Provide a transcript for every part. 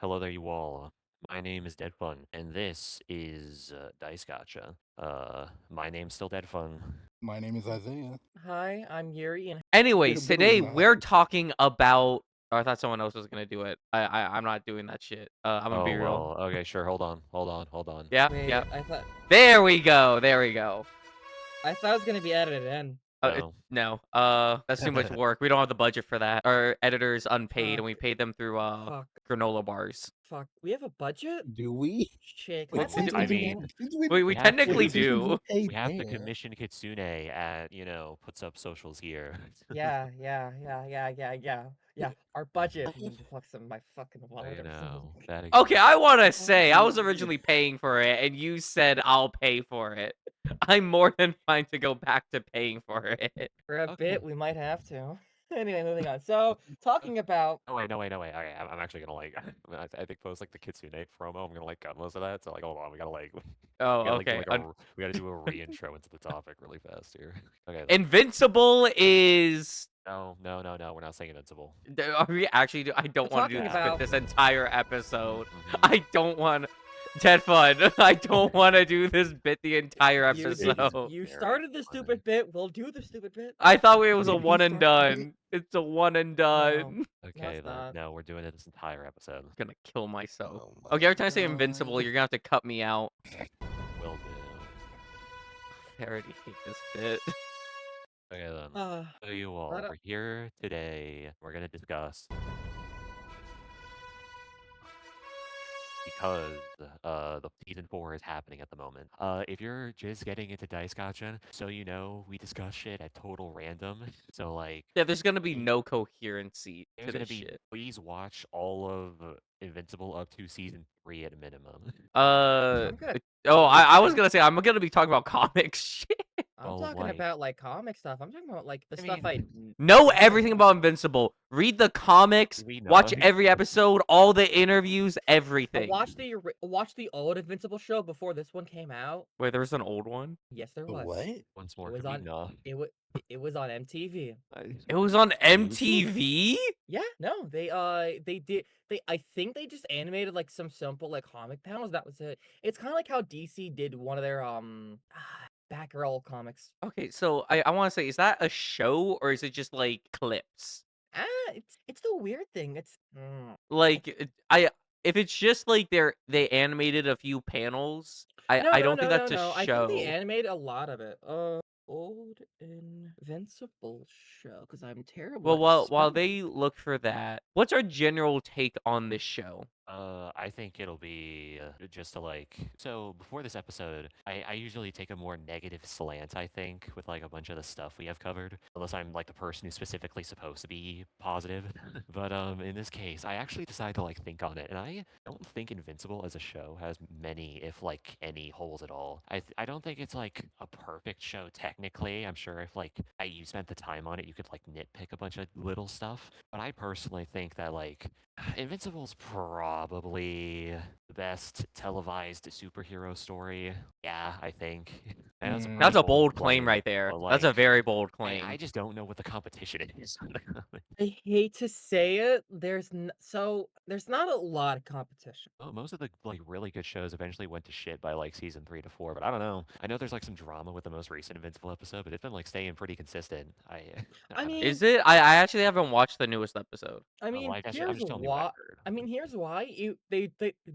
Hello there, you all. My name is DeadFun, and this is Dice Gotcha. My name's still DeadFun. My name is Isiah. Hi, I'm Yuri, and Anyways, Believe it today or not. we're talking about. Oh, I thought someone else was gonna do it. I'm not doing that shit. I'm gonna Oh, be real. well, okay, sure, hold on. Yeah, wait, yeah. I thought There we go. There we go. it was gonna be edited in. No. No. That's too much work. We don't have the budget for that. Our editor's unpaid, and we Fuck, paid them through fuck, granola bars. fuck. We have a budget? Do we? Shit, can Well, I buy I some mean, we have technically to, do. we have to commission Kitsune at, puts up socials here. Yeah. Our budget. Fuck some my fucking wallet or something. That Okay, exists. I want to say I was originally paying for it, and you said I'll pay for it. I'm more than fine to go back to paying for it. For a Okay. bit, we might have to. Anyway, moving on. So, talking about. Oh, wait, no, wait. Okay, I'm actually gonna, I think post, the Kitsune promo, I'm gonna, cut most of that, so, hold on, we gotta, Oh, we gotta, okay. we gotta do a re-intro into the topic really fast here. Okay, then. Invincible is. No, we're not saying Invincible. Are we actually? I don't want to do talking this about- bit this entire episode. Mhm. I don't want. DeadFun. I don't want to do this bit the entire episode. You Very started the funny. stupid bit. We'll do the stupid bit. I thought it was a Did he one and start the done. It's a one and done. Okay, it's then. not. No, we're doing it this entire episode. I'm gonna kill myself. Oh my Okay, every time I say God. invincible, you're gonna have to cut me out. Will do. I already hate this bit. Okay, then. So you all, Let we're here today. We're gonna discuss because the season 4 is happening at the moment. If you're just getting into Dice Gotcha, so we discuss shit at total random. So Yeah, there's gonna be no coherency there's to gonna this be. shit. Please watch all of Invincible up to season 3 at a minimum. I'm good. Oh, I was gonna say I'm gonna be talking about comics shit. I'm Oh, talking like- about like comic stuff. I'm talking about like the I stuff mean- Know everything about Invincible. Read the comics. We know Watch it. every episode, all the interviews, everything. Watch the old Invincible show before this one came out. Wait, there was an old one. Yes, there The was. what? Once more, It was can we on. know? It was on MTV. It was on MTV. Yeah, no, they did. I think they just animated like some simple like comic panels. That was it. It's kind of like how DC did one of their Batgirl comics. Okay, so I want to say, is that a show or is it just like clips? It's the weird thing. Like if it's just like they animated a few panels, I don't think that's a show. I think they animated a lot of it. Old Invincible show because I'm terrible. Well, at while spelling. they look for that, what's our general take on this show? I think it'll be just to so before this episode, I usually take a more negative slant, I think, with a bunch of the stuff we have covered, unless I'm the person who's specifically supposed to be positive. But in this case, I actually decided to think on it, and I don't think Invincible as a show has many, if any, holes at all. I don't think it's a perfect show technically. I'm sure if you spent the time on it, you could nitpick a bunch of little stuff. But I personally think that Invincible's probably the best televised superhero story. Yeah, I think. And that's a, That's a pretty bold claim right there. but, That's a very bold claim. I just don't know what the competition is. I hate to say it. There's not a lot of competition. Well, most of the really good shows eventually went to shit by season 3 to 4, but I don't know. I know there's some drama with the most recent Invincible episode, but it's been staying pretty consistent. I don't know. mean, Is it? I actually haven't watched the newest episode. I mean, I'm here's just telling you why. record. I mean, here's why they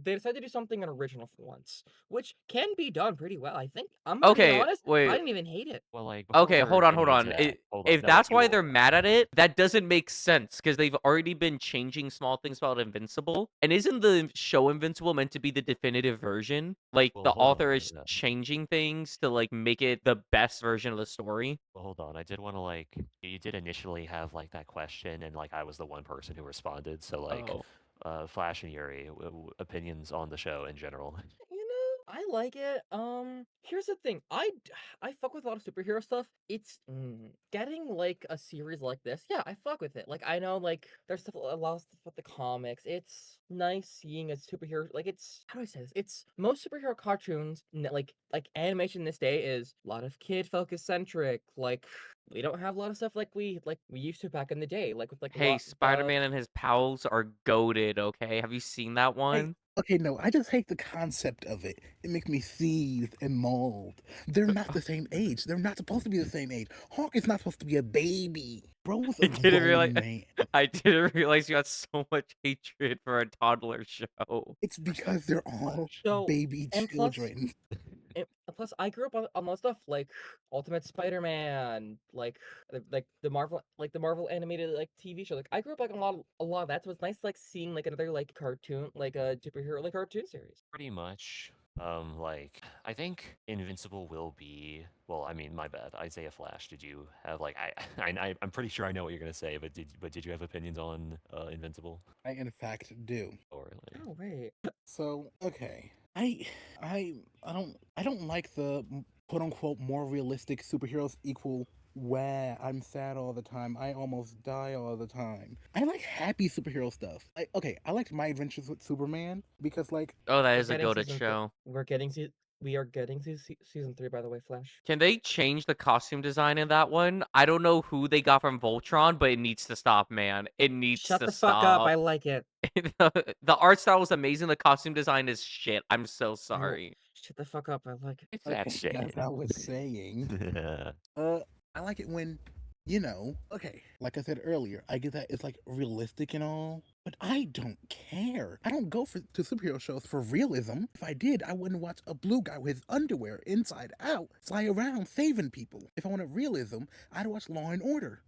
decided to do something original for once, which can be done pretty well. I think. I'm gonna be Okay, honest. wait. I didn't even hate it. Well, before Okay, we're hold on. getting into that, hold on, If no, that's why you- they're mad at it, that doesn't make sense because they've already been changing small things about Invincible. And isn't the show Invincible meant to be the definitive version? Well, The hold on, author is yeah. changing things to make it the best version of the story. Well, hold on. I did want to you did initially have that question, and I was the one person who responded. So Flash and Yuri, opinions on the show in general. I like it. Here's the thing. I fuck with a lot of superhero stuff. It's getting a series like this. Yeah, I fuck with it. I know there's stuff, a lot of stuff with the comics. It's nice seeing a superhero. It's how do I say this? It's most superhero cartoons. Like animation this day is a lot of kid focus centric. we don't have a lot of stuff like we used to back in the day, like with like a Hey, lot the Spider-Man and his pals are goated, okay? Have you seen that one? Okay, no, I just hate the concept of it. It makes me seethe and mold. They're not the same age. They're not supposed to be the same age. Hawk is not supposed to be a baby. Bro was I a didn't realize grown man. I didn't realize you had so much hatred for a toddler show. It's because they're all so baby and plus children. plus I grew up on most stuff like Ultimate Spider-Man, like the Marvel animated like TV show. Like I grew up like a lot of that, so it's nice like seeing like another like cartoon like a superhero like cartoon series. Pretty much. Like I think Invincible will be. Well, I mean, my bad. Isiah Flash. Did you have like I'm pretty sure I know what you're gonna say, but did you have opinions on Invincible? I, in fact, do. Oh really? Oh wait. So, okay. I don't like the quote unquote more realistic superheroes equal where I'm sad all the time. I almost die all the time. I like happy superhero stuff. I liked My Adventures with Superman because like Oh, that We're is a getting goated season show. we are getting to season 3 by the way, Flash. Can they change the costume design in that one? I don't know who they got from Voltron, but it needs to stop, man. It needs Shut to the fuck up. stop. I like it. The art style is amazing. The costume design is shit. I'm so No, sorry. shut the fuck up. I like it. It's that okay, shit. as I was saying, I like it when, okay, like I said earlier, I get that it's like realistic and all, but I don't care. I don't go to superhero shows for realism. If I did, I wouldn't watch a blue guy with his underwear inside out fly around saving people. If I wanted realism, I'd watch Law and Order.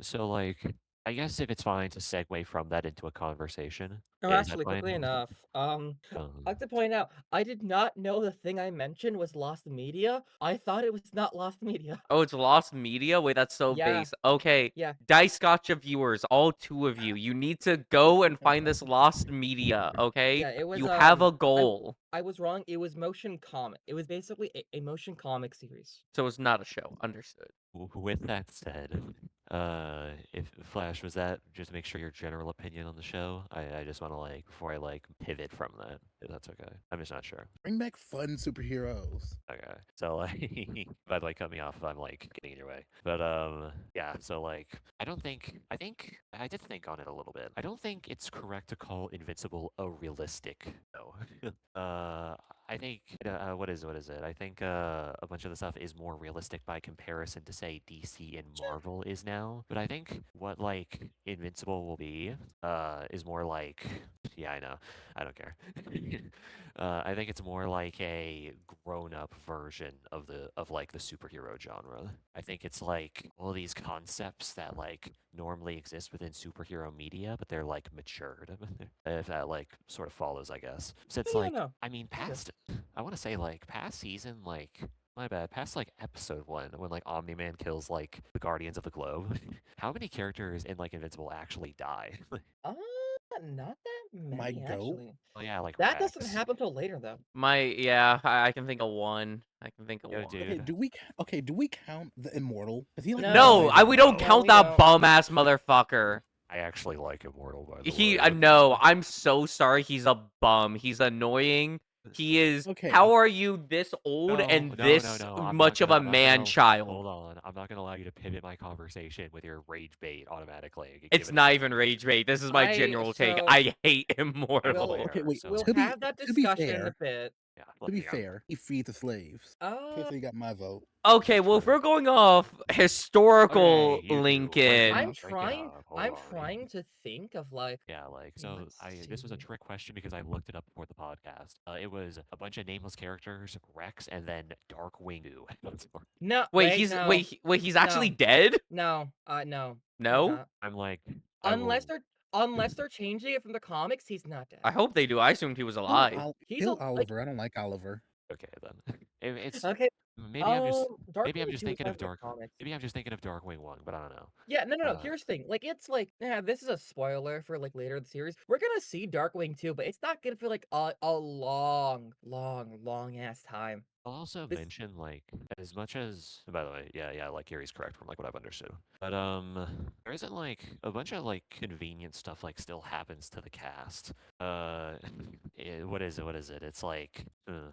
So like, I guess if it's fine to segue from that into a conversation, Oh, is that actually, quickly fine? enough, Um, I like to point out, I did not know the thing I mentioned was lost media. I thought it was not lost media. Oh, it's lost media? Wait, that's so Yeah, base. Okay, yeah, Dice Gotcha viewers, all two of you, you need to go and find this lost media, okay? yeah. It was You have a I goal. I was wrong. It was motion comic. It was basically a motion comic series. So it's not a show. Understood. with that said, if Flash was that just to make sure your general opinion on the show, I just want to like before I like pivot from that, if that's okay. I'm just not sure. Bring back fun superheroes. Okay. So like by the way, cut me off if I'm like getting in your way. But yeah, so like I think I did think on it a little bit. I don't think it's correct to call Invincible a realistic though. I think what is it? I think a bunch of the stuff is more realistic by comparison to say DC and Marvel is now. But I think what like Invincible will be is more like yeah, I know. I don't care. I think it's more like a grown-up version of like the superhero genre. I think it's like all these concepts that like normally exist within superhero media, but they're like matured. If that like sort of follows, I guess. So it's Yeah, like no. I mean past I want to say like past season like my bad. Past like episode 1 when like Omni-Man kills like the Guardians of the Globe. How many characters in like Invincible actually die? Uh, not that My many goat. actually. Oh yeah, like That doesn't Rex. happen till later though. Yeah, I can think of one. I can think of Yo, one. dude. Do we count the Immortal? Is he like No, No, we don't no, count we that don't. bum ass motherfucker. I actually like Immortal, by the way. No, I'm so sorry. He's a bum. He's annoying. He is. Okay. How are you this old No, and no, this no, no. I'm much not of a I'm not man gonna. child? Hold on. I'm not gonna allow you to pivot my conversation with your rage bait automatically. It's not even rage bait. This is my general take. So I hate That's Immortal. fair. Okay, wait. So we'll To be have that to be discussion in a fair, bit. yeah, to be yeah. fair, he freed the slaves. Okay, Uh, so you got my vote. Okay, well, if we're going off historical Okay, you two, Lincoln, I'm break it trying. up. Hold I'm on. trying to think of like. Yeah, like so. Let's This was a see. trick question because I looked it up before the podcast. It was a bunch of nameless characters, Rex, and then Darkwing. No, wait, no, he's actually no. dead? No, no. he's No? not. I'm like, Unless they're changing it from the comics, he's not dead. I hope they do. I assumed he was alive. He's Kill like Oliver. I don't like Oliver. okay then. It's okay. maybe I'm just Darkwing 2 is thinking fine of for the comics. Maybe I'm just thinking of Darkwing 1, but I don't know. Yeah, no. Uh, Here's the thing. Like, it's like, yeah, this is a spoiler for like later in the series. We're gonna see Darkwing 2, but it's not gonna feel like a long ass time. I'll also This, mention like as much as by the way, yeah, like Yuri's correct from like what I've understood. But there isn't like a bunch of like convenient stuff like still happens to the cast. What is it? It's like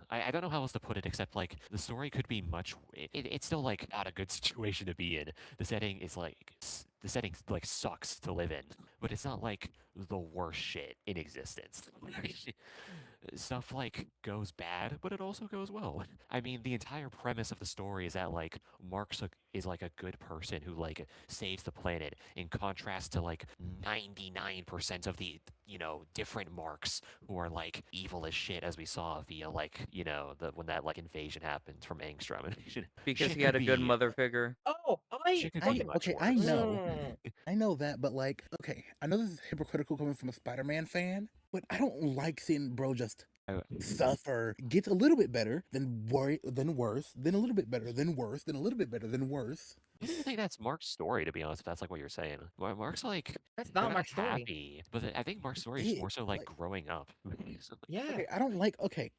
I don't know how else to put it except like the story could be be much. It's still like not a good situation to be in. The setting is like the setting like sucks to live in, but it's not like the worst shit in existence. Stuff like goes bad, but it also goes well. I mean, the entire premise of the story is that like is like a good person who like saves the planet, in contrast to like 99% of the different Marks who are like evil as shit, as we saw via like the when that like invasion happened from Angstrom. Because Shit he could had a good be mother figure. Oh, I shit could be fucking much okay, worse. I know. Mm. I know that, but like, okay, I know this is hypocritical coming from a Spider-Man fan, but I don't like seeing bro just I, suffer. Gets a little bit better, then then worse, then a little bit better, then worse, then a little bit better, then worse. I don't even think that's Mark's story, to be honest, if that's like what you're saying. Mark's like That's not kind of Mark's story. happy, but I think Mark's story is It more so like like growing up. Yeah. okay,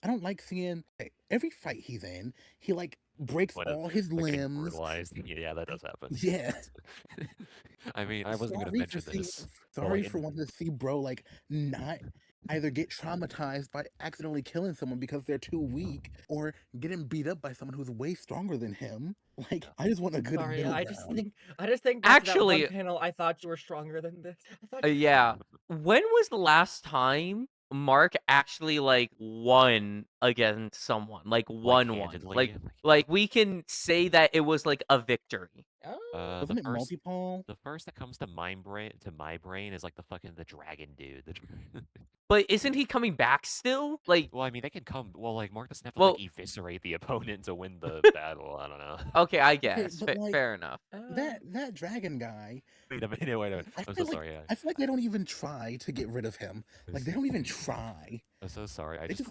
I don't like seeing every fight he's in, he like breaks When all his like getting limbs. brutalized, yeah, that does happen. Yeah. I mean, I wasn't gonna Sorry for mention seeing this, but sorry like for wanting to see bro like not either get traumatized by accidentally killing someone because they're too weak or getting beat up by someone who's way stronger than him. Like Yeah. I just want a good Sorry, middle I just ground. think back to that one Actually, panel. I thought you were stronger than this. I thought you. yeah. When was the last time Mark actually like won against someone? Like Like won one. handedly, Like we can say that it was like a victory. Oh. the Wasn't it first multi-pole? the first that comes to my brain is like the dragon dude. But isn't he coming back still? Like, Well, I mean, they can come. Well, like Mark doesn't have to like well, eviscerate the opponent to win the battle. I don't know. okay, I Okay, guess. but like Fair enough. that dragon guy, Wait a minute. Wait a minute. I I'm so feel like sorry. I feel like they don't even try to get rid of him. Like they don't even try. I'm so sorry. They just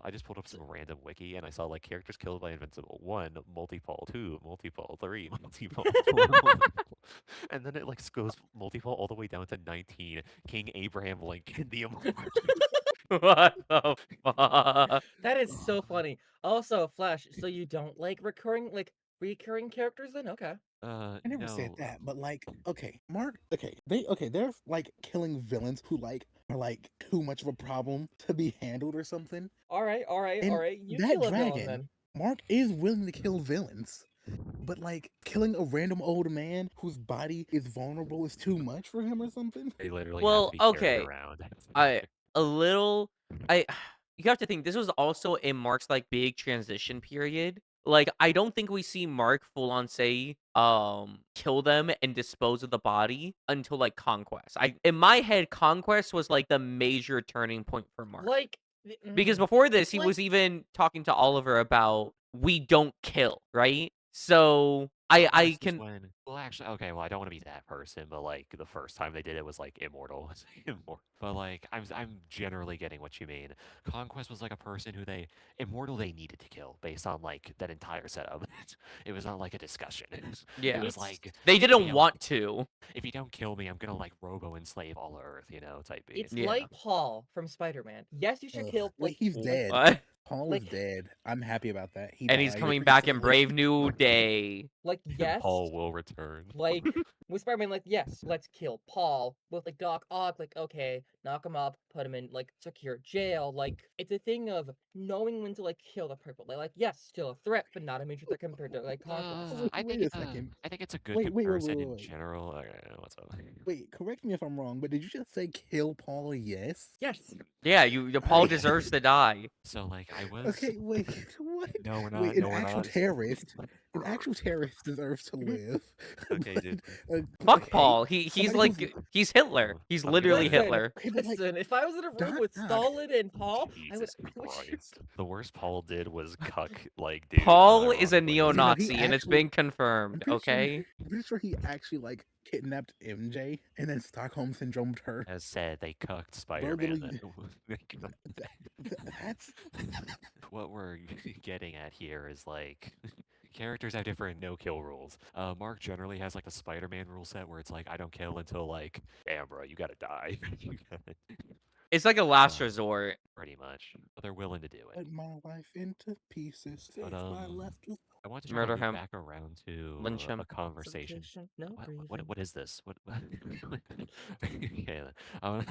I just pulled up some random wiki and I saw like characters killed by Invincible. 1, multi-pole. 2, multi-pole. 3, multi-pole. 4, multi-pole. And then it like goes multi-pole all the way down to 19. King Abraham Lincoln, the Immortal. What the fuck? That is so funny. Also, Flash. So you don't like recurring characters then? Okay. I never said No. that, but like, okay, Mark, they're like killing villains who like are like too much of a problem to be handled or something. All right. And You that kill a villain dragon, then. Mark is willing to kill villains, but like killing a random old man whose body is vulnerable is too much for him or something. They literally have to Well, be carried okay. around. I a little I you have to think this was also in Mark's like big transition period. Like I don't think we see Mark full on say kill them and dispose of the body until like Conquest. I in my head Conquest was like the major turning point for Mark. Like. Because before this It's he like was even talking to Oliver about we don't kill, right? So I Conquest is can when, well, actually, okay, well, I don't want to be that person, but like the first time they did it was like Immortal. But like, I'm generally getting what you mean. Conquest was like a person who Immortal they needed to kill based on like that entire setup. It was not like a discussion. yeah. It was like, They if you didn't don't, want to. if you don't kill me, I'm gonna like robo enslave all of Earth, type beat. it's Yeah. like Paul from Spider-Man. Yes, you should Ugh. kill Wait, he's dead. What? Paul Like- is dead. I'm happy about that. He And he's died. coming back in Brave New Day. like yes. Paul will return. Like with Spider-Man, like yes, let's kill Paul. With like Doc Ock, like okay, knock him up, put him in like secure jail. Like it's a thing of knowing when to like kill the person. Like yes, still a threat, but not a major threat compared to like Conquest. Wait a second. I think it's a good Wait. comparison in general. Okay, what's up? Wait, correct me if I'm wrong, but did you just say kill Paul? Yes. Yes. Yeah, Paul I- deserves to die. So like I was. Okay, wait, what? No, we're not. Wait, an No, we're actual not. terrorist deserves to live. Okay, But, dude. Fuck okay, Paul. He's somebody like who's- he's Hitler. He's Okay, literally listen, Hitler. Okay, but like, Listen, if I was in a room Doc with Ock. Stalin and Paul, I would. Jesus Christ. The worst Paul did was cuck like dude. Paul is a unironically. neo-Nazi, and it's actually- been confirmed. I'm Okay. pretty sure he actually like kidnapped MJ and then Stockholm syndromed her. As said, they cucked Spider-Man. That's What we're getting at here is like characters have different no-kill rules. Mark generally has like the Spider-Man rule set where it's like I don't kill until like, damn bro, you gotta die. It's like a last Uh, resort. pretty much. But they're willing to do it. Cut my wife into pieces. But Save my left with I want to try to Murder loop him. back around to Lynch him. a conversation. Suffocation, no What breathing. what is this? What? Okay, then. I want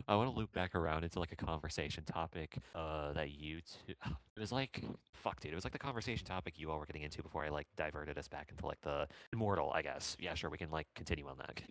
I want to loop back around into like a conversation topic that you two. It was like fuck, dude. It was like the conversation topic you all were getting into before I like diverted us back into like the Immortal. I guess. Yeah, sure. We can like continue on that.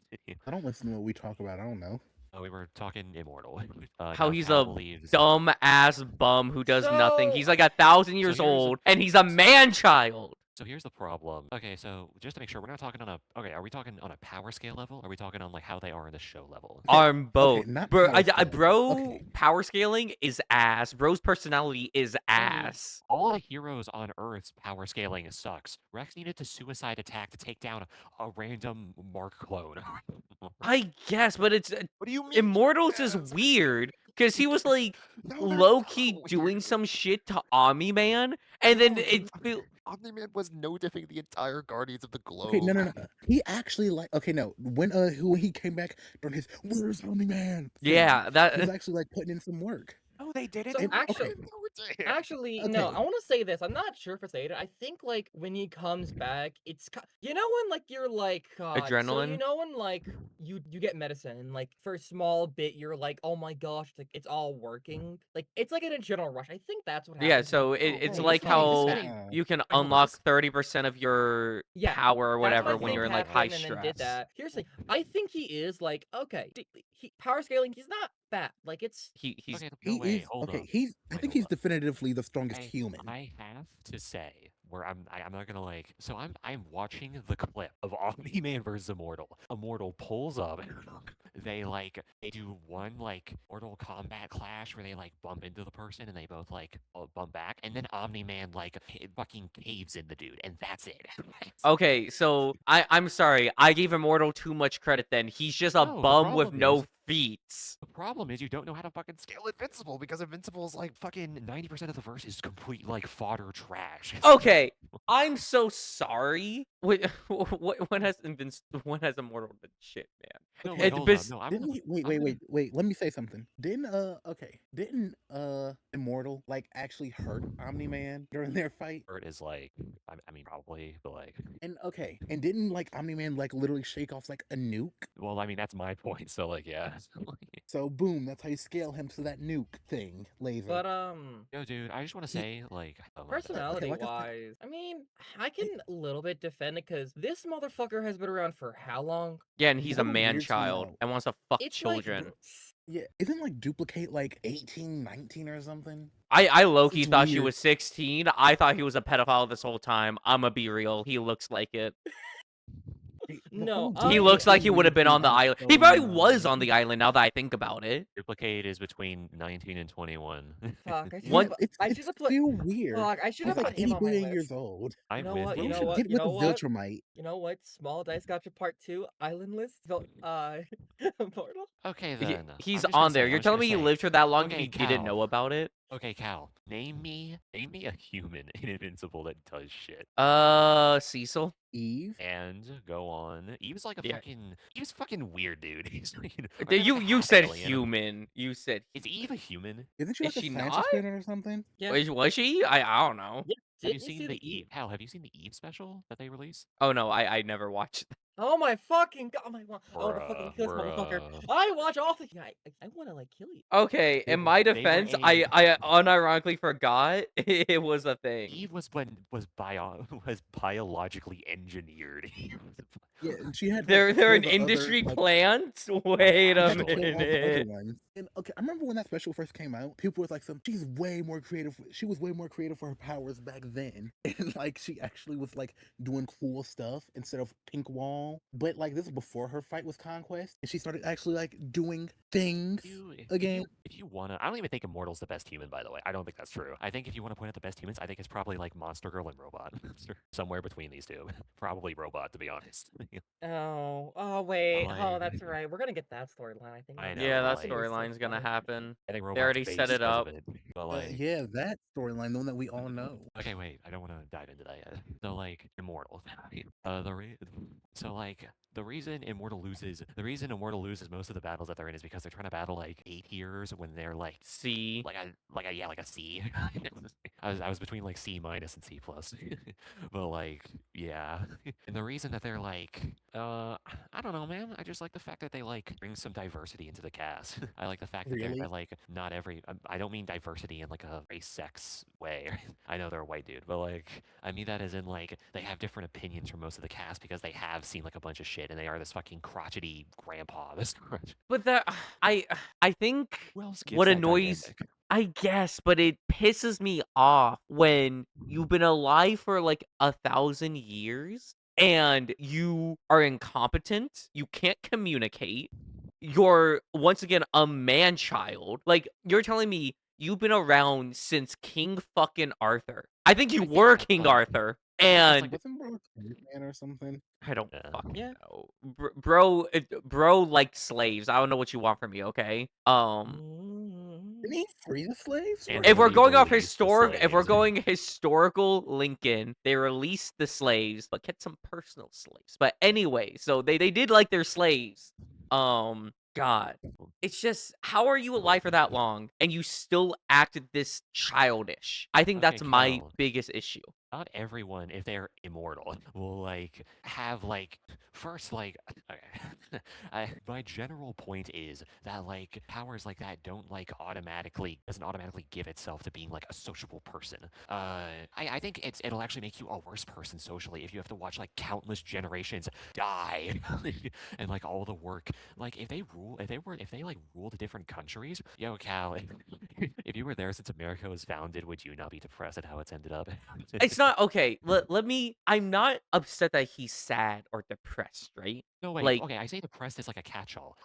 I don't listen to what we talk about. I don't know. We were talking Immortal. How Now he's Cal a believes. dumb ass bum who does nothing. So- He's like 1,000 years here's a- old, and he's a man child. So here's the problem. Okay, so just to make sure, we're not talking on a. Okay, are we talking on a power scale level? Or are we talking on like how they are in the show level? On both. not Bro, power scale. bro, Okay. power scaling is ass. Bro's personality is ass. All the heroes on Earth's power scaling sucks. Rex needed to suicide attack to take down a random Mark clone. I guess, but it's What do you mean? Immortals is weird because he was like low key doing some shit to Omni-Man, and then it feel Omni-Man was no diffing the entire Guardians of the Globe. Okay, no. He actually like okay, no. When he came back during his "Where's Omni-Man?" thing, yeah he that was actually like putting in some work. No, they didn't. So They were actually- fucking no, Actually, Okay. no. I want to say this. I'm not sure if it's later. I think like when he comes back, it's you know when like you're like So you Adrenaline? know when like you get medicine and like for a small bit you're like, oh my gosh, like it's all working. Like it's like an adrenaline rush. I think that's what happens. yeah. So it's oh, like it's funny, how it's funny. you can I know unlock this. 30% of your Yeah, power or That's whatever what I when you're in think like high happened and then stress. did that. Here's the thing. I think he is like okay. He power scaling. He's not bad. Like it's He's Okay, He no, wait, is hold okay. up. I Wait, think hold he's up. definitively the strongest human. I have to say, where I'm not gonna like. So I'm watching the clip of Omni-Man versus Immortal. Immortal pulls up. They do one like Mortal Kombat clash where they like bump into the person and they both like bump back, and then Omni-Man like fucking caves in the dude, and that's it. okay. So I'm sorry. I gave Immortal too much credit. Then he's just a No, the bum with problem no is- feats. The problem is you don't know how to fucking scale Invincible because Invincible is like fucking 90% of the verse is complete like fodder trash. Okay, I'm so sorry. Wait, when has Immortal been shit, man? No, Okay, wait, It hold bes- up. No, I'm Didn't gonna, he, wait, I'm wait, gonna- wait. Let me say something. Didn't Immortal like actually hurt Omni-Man during their fight? Bert is like, I mean, probably, but like, And didn't like Omni-Man like literally shake off like a nuke? well, I mean, that's my point. So like, yeah. So boom, that's how you scale him to that nuke thing laser. but Yo, dude, I just want to say, like, oh my God. personality like I said- wise, I mean, I can a little bit defend it because this motherfucker has been around for how long? yeah, and he's a What man weirds me child out- and wants to fuck It's children. like Yeah, isn't like Dupli-Kate like 18, 19 or something? I low-key It's thought she weird. was 16. I thought he was a pedophile this whole time. I'ma be real. He looks like it. The No, whole He Oh, looks Dupli-Kate like he thing would have been weirds me on the out island. so He probably much. was on the island now that I think about it. Dupli-Kate is between 19 and 21. fuck. I should One- have. It's I should have put. still weird. Fuck, I should He's have like put him 80 on my billion list. years old. I'm You know with what, you. you We know should what, get you with know the what? Viltrumite. You know what? Small Dice Gotcha Part 2, Island List. Immortal. Okay, He- then. he's I'm just gonna on there. say- You're I'm just telling gonna me he say, lived for that long and okay, he didn't Cal. know about it? Okay, Cal, name me a human in Invincible that does shit. Cecil. Eve. And go on. He was like a Yeah. fucking. He was fucking weird, dude. He's fucking. You said human. You said. Is Eve a human? Isn't she Is like she a science not? experiment or something? Yeah. Was she? I don't know. Yeah. Have you Didn't seen see the Eve? Hal, have you seen the Eve special that they released? Oh no, I never watched. Oh my fucking god! Oh my god! I want to fucking Bruh, kill this motherfucker. bruh. I watch all the. Yeah, I want to like kill you. Okay, in my They were defense, a- I unironically forgot it was a thing. Eve was was biologically engineered. Yeah, and she had. They're like, an 12 other, industry like, plant. Wait she a had to kill all the other minute. ones. And okay, I remember when that special first came out, people were like, she's way more creative. She was way more creative for her powers back then. And like, she actually was like doing cool stuff instead of Pink Wall. But like, this is before her fight with Conquest. And she started actually like doing things again. If you wanna, I don't even think Immortal's the best human. By the way, I don't think that's true. I think if you want to point out the best humans, I think it's probably like Monster Girl and Robot, somewhere between these two. Probably Robot, to be honest. Oh wait. Oh, like, that's right. We're gonna get that storyline. I think I next know, Yeah, but that episode. like, I'm so storyline's gonna excited. happen. getting They robots already set based it because of up. it. But like, Yeah, that storyline, the one that we all know. okay, wait, I don't want to dive into that yet. So like, Immortal. So like, the reason Immortal loses most of the battles that they're in is because they're trying to battle like A tiers when they're like C. like a C. I was between like C minus and C plus. But like, yeah. And the reason that they're like, I don't know, man. I just like the fact that they like bring some diversity into the cast. I like the fact that they're Really? that like not every. I don't mean diversity in like a race sex way. I know they're a white dude, but like I mean that as in like they have different opinions from most of the cast because they have seen like a bunch of shit and they are this fucking crotchety grandpa. This But that I think who else gives what that annoys, dynamic? I guess, but it pisses me off when you've been alive for like 1,000 years and you are incompetent, you can't communicate, you're once again a man child. Like you're telling me you've been around since King fucking Arthur. I think you I think were that's King like Arthur. I think that's like And Wasn't Bro Man or something? I don't yeah. fucking Yeah. know. Bro like slaves. I don't know what you want from me, okay? Didn't he free the slaves? Or If did we're Anthony he? going off released the if we're slaves. going historical Lincoln, they released the slaves, but kept some personal slaves. But anyway, so they did like their slaves. God. It's just, how are you alive for that long and you still acted this childish? I think Okay, that's my Cal. biggest issue. Not everyone, if they're immortal, will like have like first like okay. My general point is that like powers like that don't like doesn't automatically give itself to being like a sociable person. I think it'll actually make you a worse person socially if you have to watch like countless generations die and like all the work. Like if they like ruled different countries, yo Cal, if you were there since America was founded, would you not be depressed at how it's ended up? It's not okay. Let me. I'm not upset that he's sad or depressed, right? No, wait. Like, Okay, I say depressed is like a catch-all.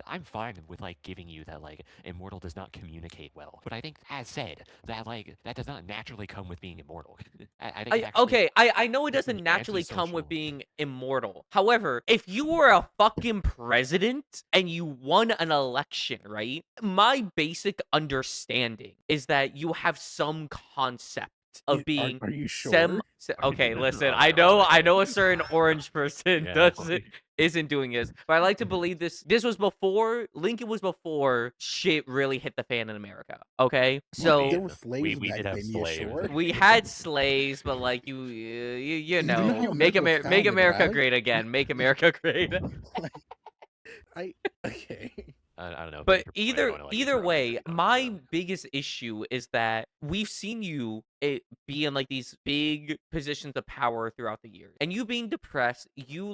I'm fine with like giving you that like immortal does not communicate well, but I think as said that like that does not naturally come with being immortal. I think it actually I know it makes doesn't you naturally come with antisocial. being immortal. However, if you were a fucking president and you won an election, right? My basic understanding is that you have some concept of being Are you sure? okay, listen, On your I know a honor. certain orange person Yeah. doesn't isn't doing this, but I like to believe this was before Lincoln was before shit really hit the fan in America. Okay, What? so There were slaves We back did have then. You slaves. sure? we had slaves, but like you You know how make America was Make founded, America right? great again, make America great. Like, okay. I don't know. I But think you're probably going to like either interrupt me way, pretty much, my so. biggest issue is that we've seen you be in like these big positions of power throughout the years, and you being depressed, you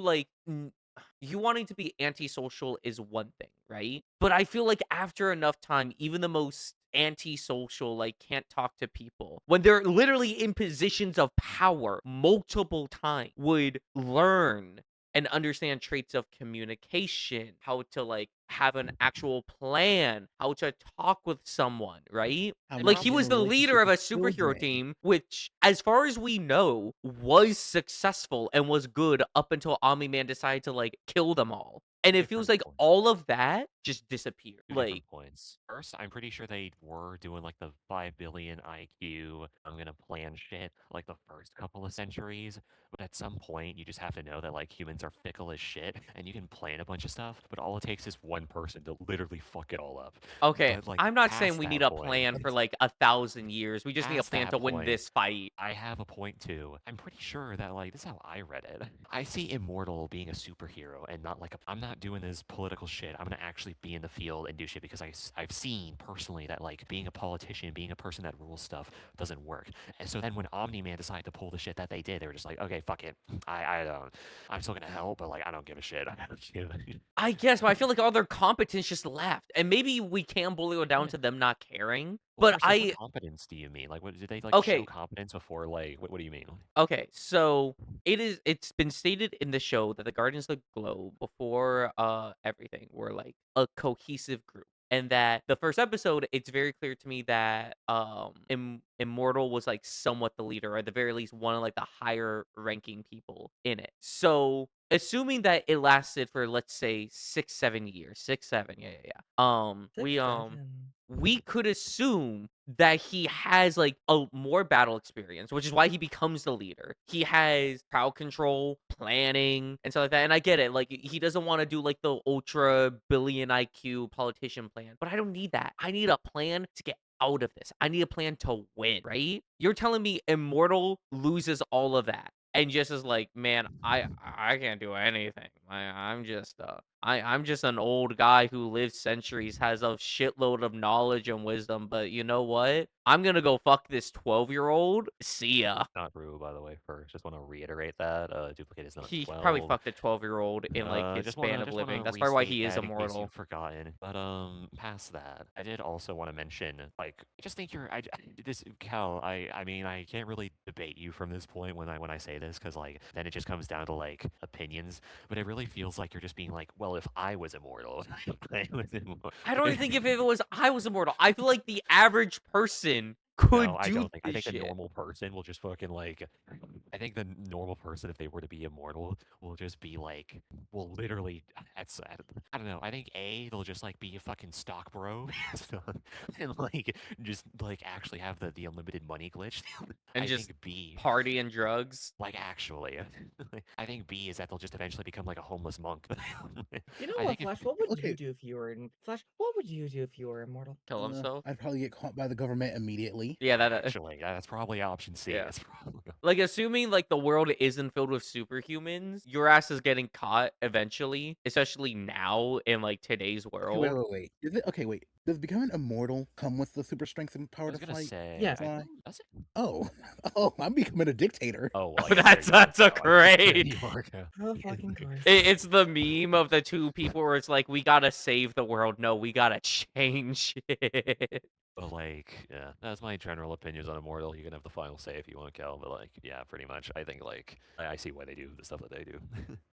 wanting to be antisocial is one thing, right? But I feel like after enough time, even the most antisocial, like can't talk to people, when they're literally in positions of power multiple times, would learn and understand traits of communication, how to like have an actual plan, how to talk with someone, right? How Like to he get in was a the leader relationship of a with superhero children. team, which, as far as we know, was successful and was good up until Omni-Man decided to like kill them all. And it feels Different like point. all of that just disappeared. Two Like, different points. First, I'm pretty sure they were doing like the 5 billion IQ, I'm gonna plan shit like the first couple of centuries. But at some point, you just have to know that like humans are fickle as shit and you can plan a bunch of stuff, but all it takes is one person to literally fuck it all up. okay, But like I'm not saying past we need that a point, plan for like 1,000 years. We just need a past plan that to win point, this fight. I have a point too. I'm pretty sure that like this is how I read it. I see Immortal being a superhero and not like I'm not doing this political shit. I'm gonna actually be in the field and do shit because I've seen personally that like being a politician, being a person that rules stuff doesn't work. And so then when Omni-Man decided to pull the shit that they did, they were just like, okay, fuck it. I don't. I'm still gonna help, but like I don't give a shit. I guess, but I feel like all their competence just left. And maybe we can boil it down Yeah. to them not caring. Well, But first, like, what competence do you mean? Like, what did they like show okay, competence before? Like, what do you mean? okay, so it's been stated in the show that the Guardians of the Globe before everything were like a cohesive group. And that the first episode, it's very clear to me that Immortal was like somewhat the leader, or at the very least one of like the higher ranking people in it. So assuming that it lasted for, let's say, 6, 7 years. 6, 7, yeah. Six, seven. We could assume that he has like a more battle experience, which is why he becomes the leader. He has crowd control, planning, and stuff like that. And I get it. Like he doesn't want to do like the ultra billion IQ politician plan, but I don't need that. I need a plan to get out of this. I need a plan to win, right? You're telling me Immortal loses all of that and just is like, man, I can't do anything. I'm just an old guy who lived centuries, has a shitload of knowledge and wisdom, but you know what? I'm gonna go fuck this 12-year-old. See ya. Not Rue, by the way, first. Just want to reiterate that. Dupli-Kate is not He probably 12. fucked a 12-year-old in like his Just span wanna of just wanna living. That's probably why restate he is that in case immortal. you've forgotten. But past that, I did also want to mention, like, I just think this Cal. I mean, I can't really debate you from this point when I say this, because like then it just comes down to like opinions. But it really feels like you're just being like, well, if I was immortal, I was immortal. I don't think if it was I was immortal. I feel like the average person could No, I do don't think. I this think a shit. normal person will just fucking like. I think the normal person, if they were to be immortal, will just be like, will literally. I don't know. I think they'll just like be a fucking stock bro, and like just like actually have the unlimited money glitch. And I just think B, party and drugs. like actually, I think B is that they'll just eventually become like a homeless monk. You know I what, think Flash? What would Okay. you do if you were in Flash? What would you do if you were immortal? Kill himself. I'd probably get caught by the government immediately. Yeah, that actually that's probably option C. Yeah. It's probably. like assuming like the world isn't filled with superhumans, your ass is getting caught eventually, especially now in like today's Okay, world. wait. Wait. Does becoming immortal come with the super strength and I power was to gonna fight? say, Yeah. does it? Oh, I'm becoming a dictator. Oh, well, I Oh, guess there that's you a go. great. You are, yeah. Oh, fucking course. It's the meme of the two people where it's like, we gotta save the world. No, we gotta change it. But like, yeah, that's my general opinions on Immortal. You can have the final say if you want, Cal. But like, yeah, pretty much. I think like I see why they do the stuff that they do.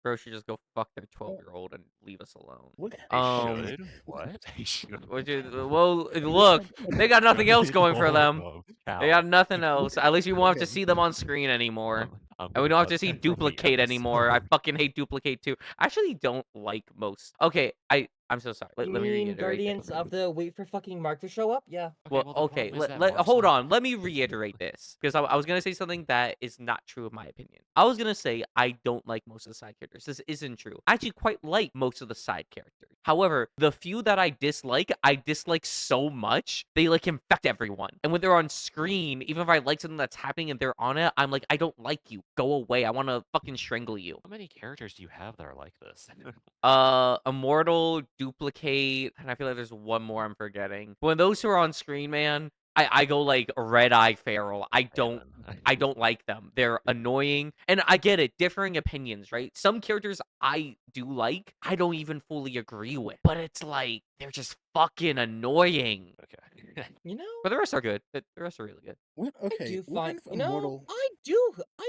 Bro should just go fuck their 12-year-old and leave us alone. What? They Um, should. What? They should. Well, look, they got nothing else going for them. Cal. They got nothing else. At least we won't have to Okay. see them on screen anymore. I'm And we gonna don't have cut to see that from the Dupli-Kate anymore. I episode. fucking hate Dupli-Kate too. I actually don't like most. Okay, I'm so sorry. You Let me mean reiterate Guardians this. of the wait for fucking Mark to show up? Yeah. Well, the okay. problem is that Let Mark's hold not- on. Let me reiterate this because I was gonna say something that is not true in my opinion. I was gonna say I don't like most of the side characters. This isn't true. I actually quite like most of the side characters. However, the few that I dislike so much they like infect everyone. And when they're on screen, even if I like something that's happening and they're on it, I'm like, I don't like you. Go away. I want to fucking strangle you. How many characters do you have that are like this? Immortal, Dupli-Kate, and I feel like there's one more I'm forgetting. When those two are on screen, man, I go like red eye feral. I don't like them. They're annoying. And I get it, differing opinions, right? Some characters I do like, I don't even fully agree with. But it's like they're just fucking annoying. Okay. You know, But the rest are good. The rest are really good. What? I Okay. do What find. kind of You know, immortal? I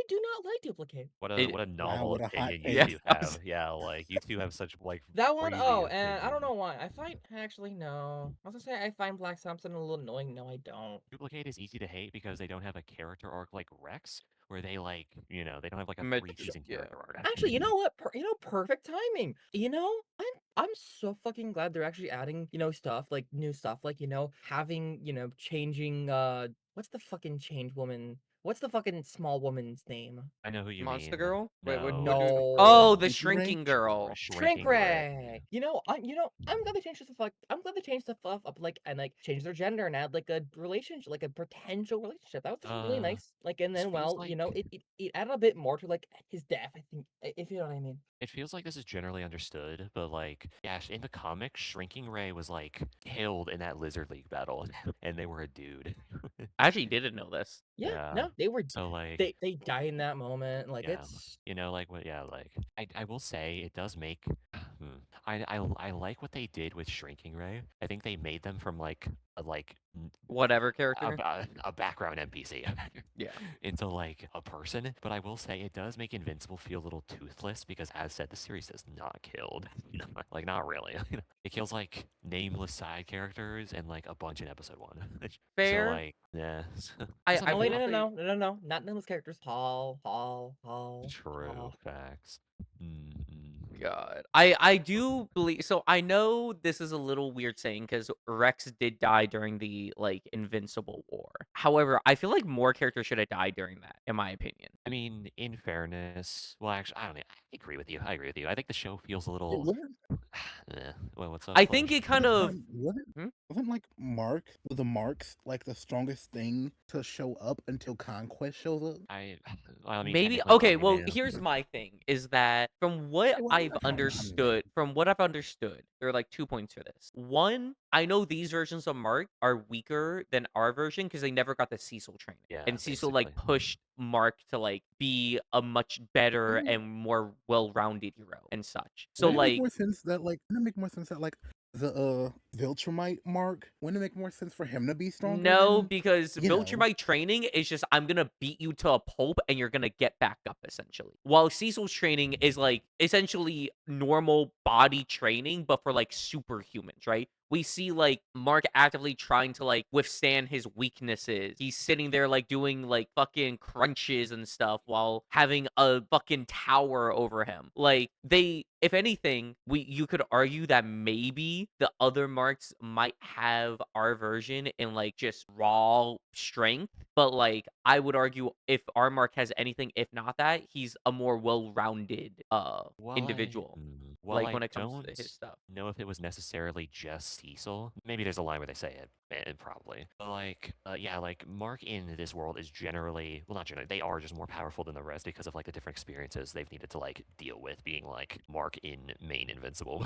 do not like Dupli-Kate. What It- a novel what a hot opinion you take. two Yeah, I was- have. Yeah, like you two have such like That one, crazy oh, and I don't opinions. know why. I find actually no. I was gonna say I find Black Thompson a little annoying. No, I don't. Dupli-Kate is easy to hate because they don't have a character arc like Rex, where they like, they don't have like a Mat- 3-season yeah. character arc. Actually, you know what? Perfect timing. You know, I'm so fucking glad they're actually adding, stuff like new stuff, like having, changing. What's the fucking change woman? What's the fucking small woman's name? I know who you Monster mean. Girl? Wait, what? No. Oh, the Shrinking Ray? shrinking girl. Shrink Shrinking Ray. Ray. I'm glad they changed the fuck. I'm glad they changed the stuff up, like, and like change their gender and add like a relationship, like a potential relationship. That was actually really nice. Like, and this then, feels well, like- it added a bit more to like his death. I think, if you know what I mean. It feels like this is generally understood, but like, yeah, in the comics, Shrinking Ray was like killed in that Lizard League battle, and they were a dude. I actually didn't know this. Yeah, Yeah. no, they were. So like, They die in that moment. Like, Yeah. it's. like what? Yeah, like I will say it does make. I like what they did with Shrinking Ray. I think they made them from like Whatever character. a background NPC. Yeah. Into like a person. But I will say it does make Invincible feel a little toothless because, as said, the series is not killed. Like not really. It kills like nameless side characters and like a bunch in episode 1. Fair. So like Yeah. I Oh wait, will say no, not none of those characters. Paul. True facts. Mm-mm. God. I do believe so. I know this is a little weird saying because Rex did die during the like Invincible War. However, I feel like more characters should have died during that, in my opinion. I mean, in fairness, well, actually, I don't know. I agree with you. I agree with you. I think the show feels a It little. wasn't, Well, what's up, I Flash? think it kind of wasn't, Hmm? wasn't like Mark with the marks like the strongest thing to show up until Conquest shows up? Well, I mean, maybe technically, okay. Well, Omni-Man. here's my thing: is that from what Okay, well, I've that's fine. understood, there are like 2 points for this. One, I know these versions of Mark are weaker than our version because they never got the Cecil training, Yeah, and Cecil basically. like pushed Mark to like be a much better Mm. and more well-rounded hero and such. So Wouldn't it make like more sense that the Viltrumite Mark? Wouldn't it make more sense for him to be stronger no, than because you know? Viltrumite training is just I'm gonna beat you to a pulp and you're gonna get back up essentially. While Cecil's training is like essentially normal body training, but for like superhumans, right? We see like Mark actively trying to like withstand his weaknesses. He's sitting there like doing like fucking crunches and stuff while having a fucking tower over him. Like they if anything, you could argue that maybe the other marks might have our version in like just raw strength, but like I would argue if our mark has anything, if not that, he's a more well-rounded individual. While Like I when it comes to don't his stuff. know if it was necessarily just Cecil, maybe there's a line where they say it, probably. But like, yeah, like Mark in this world is generally, well, not generally, they are just more powerful than the rest because of like the different experiences they've needed to like deal with being like Mark in main Invincible.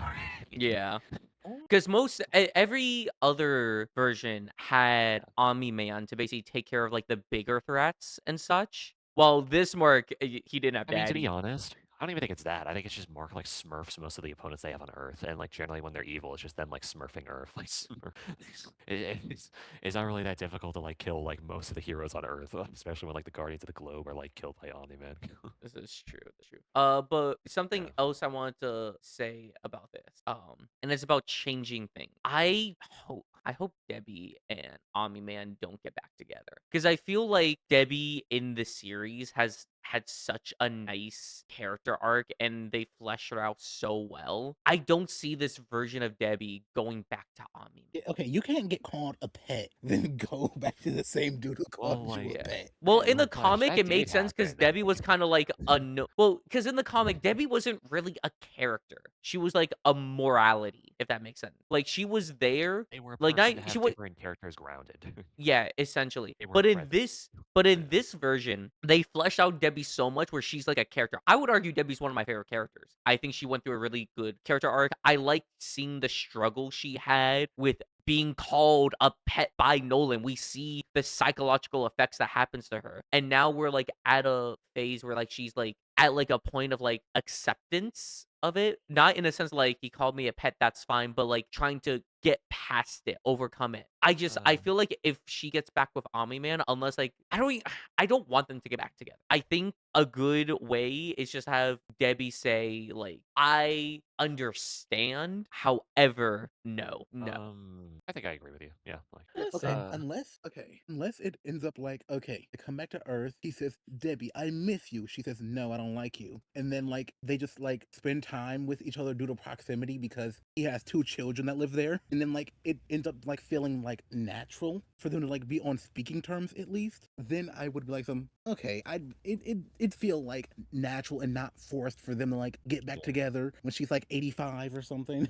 Yeah. Oh, Because every other version had Omni-Man to basically take care of like the bigger threats and such. While this mark, he didn't have I mean, to be daddy. honest, I don't even think it's that. I think it's just Mark like smurfs most of the opponents they have on Earth, and like generally when they're evil, it's just them like smurfing Earth. Like it's not really that difficult to like kill like most of the heroes on Earth, especially when like the Guardians of the Globe are like killed by Omni-Man. This is true. That's true. But something Yeah. else I wanted to say about this, and it's about changing things. I hope Debbie and Omni-Man don't get back together because I feel like Debbie in the series has had such a nice character arc and they flesh her out so well. I don't see this version of Debbie going back to Omni-Man. Yeah, okay, you can't get called a pet, then go back to the same dude who Well, called you a like, Yeah. pet. Well, in the like Flash, comic, that it did made sense because happen. Debbie was kind of like a no. Well, because in the comic, Debbie wasn't really a character. She was like a morality, if that makes sense. Like she was there, They were a like person not to she have was. different characters grounded. Yeah, essentially. They were But in present. in this version, they fleshed out Debbie so much where she's like a character. I would argue Debbie's one of my favorite characters. I think she went through a really good character arc. I liked seeing the struggle she had with being called a pet by Nolan. We see the psychological effects that happens to her. And now we're like at a phase where like she's like at like a point of like acceptance of it. Not in a sense like he called me a pet, that's fine, but like trying to get past it, overcome it. I Um, feel like if she gets back with Omni-Man, unless like I don't want them to get back together. I think a good way is just have Debbie say like I understand, however, no. I think I agree with you. Yeah, like, Yeah, that's okay, same. unless it ends up like, okay, they come back to Earth, he says, Debbie, I miss you. She says, no, I don't like you. And then like they just like spend time with each other due to proximity because he has two children that live there. And then like it ends up like feeling like natural for them to like be on speaking terms at least. Then I would be like okay, it'd feel like natural and not forced for them to like get back together when she's like 85 or something.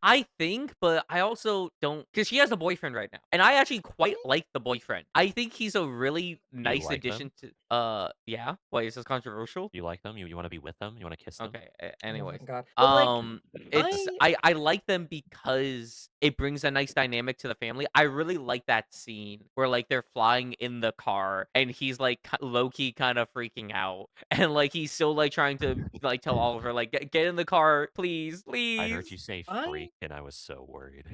I think, but I also don't because she has a boyfriend right now, and I actually quite like the boyfriend. I think he's a really you nice like addition them? to. Yeah. Why is this controversial? You like them? You want to be with them? You want to kiss them? Okay. Oh my Anyways, god. But like, it's I I like them because it brings a nice dynamic to the family. I really like that scene where like they're flying in the car and he's like low key kind of freaking out, and like he's still like trying to like tell Oliver like get in the car, please, I please. heard you say I freak, and I was so worried.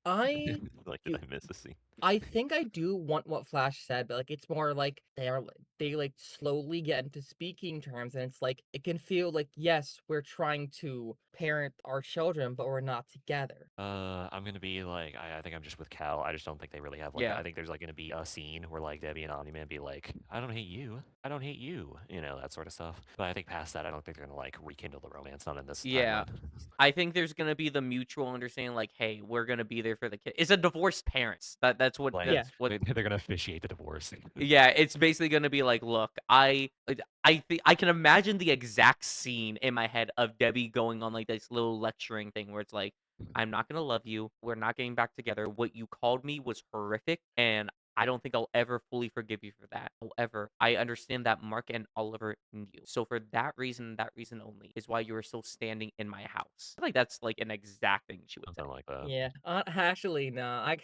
I Like, did do I miss a scene? I think I do want what Flash said, but like it's more like they like slowly get into speaking terms, and it's like it can feel like, yes, we're trying to parent our children, but we're not together. I'm gonna be like, I think I'm just with Cal. I just don't think they really have like, Yeah. I think there's like gonna be a scene where like Debbie and Omni-Man be like, I don't hate you, I don't hate you, that sort of stuff. But I think past that, I don't think they're gonna like rekindle the romance, not in this Yeah. timeline. I think there's gonna be the mutual understanding, like, hey, we're gonna be there for the kid. It's a divorced parents. That's what Like, Yeah. that's what they're gonna officiate the divorce. Yeah, it's basically gonna be like, look, I think I can imagine the exact scene in my head of Debbie going on like this little lecturing thing where it's like, I'm not gonna love you. We're not getting back together. What you called me was horrific, and I don't think I'll ever fully forgive you for that. However, I understand that Mark and Oliver need you. So for that reason only, is why you are still standing in my house. I feel like that's like an exact thing she would say. Something like that. Yeah, actually, no.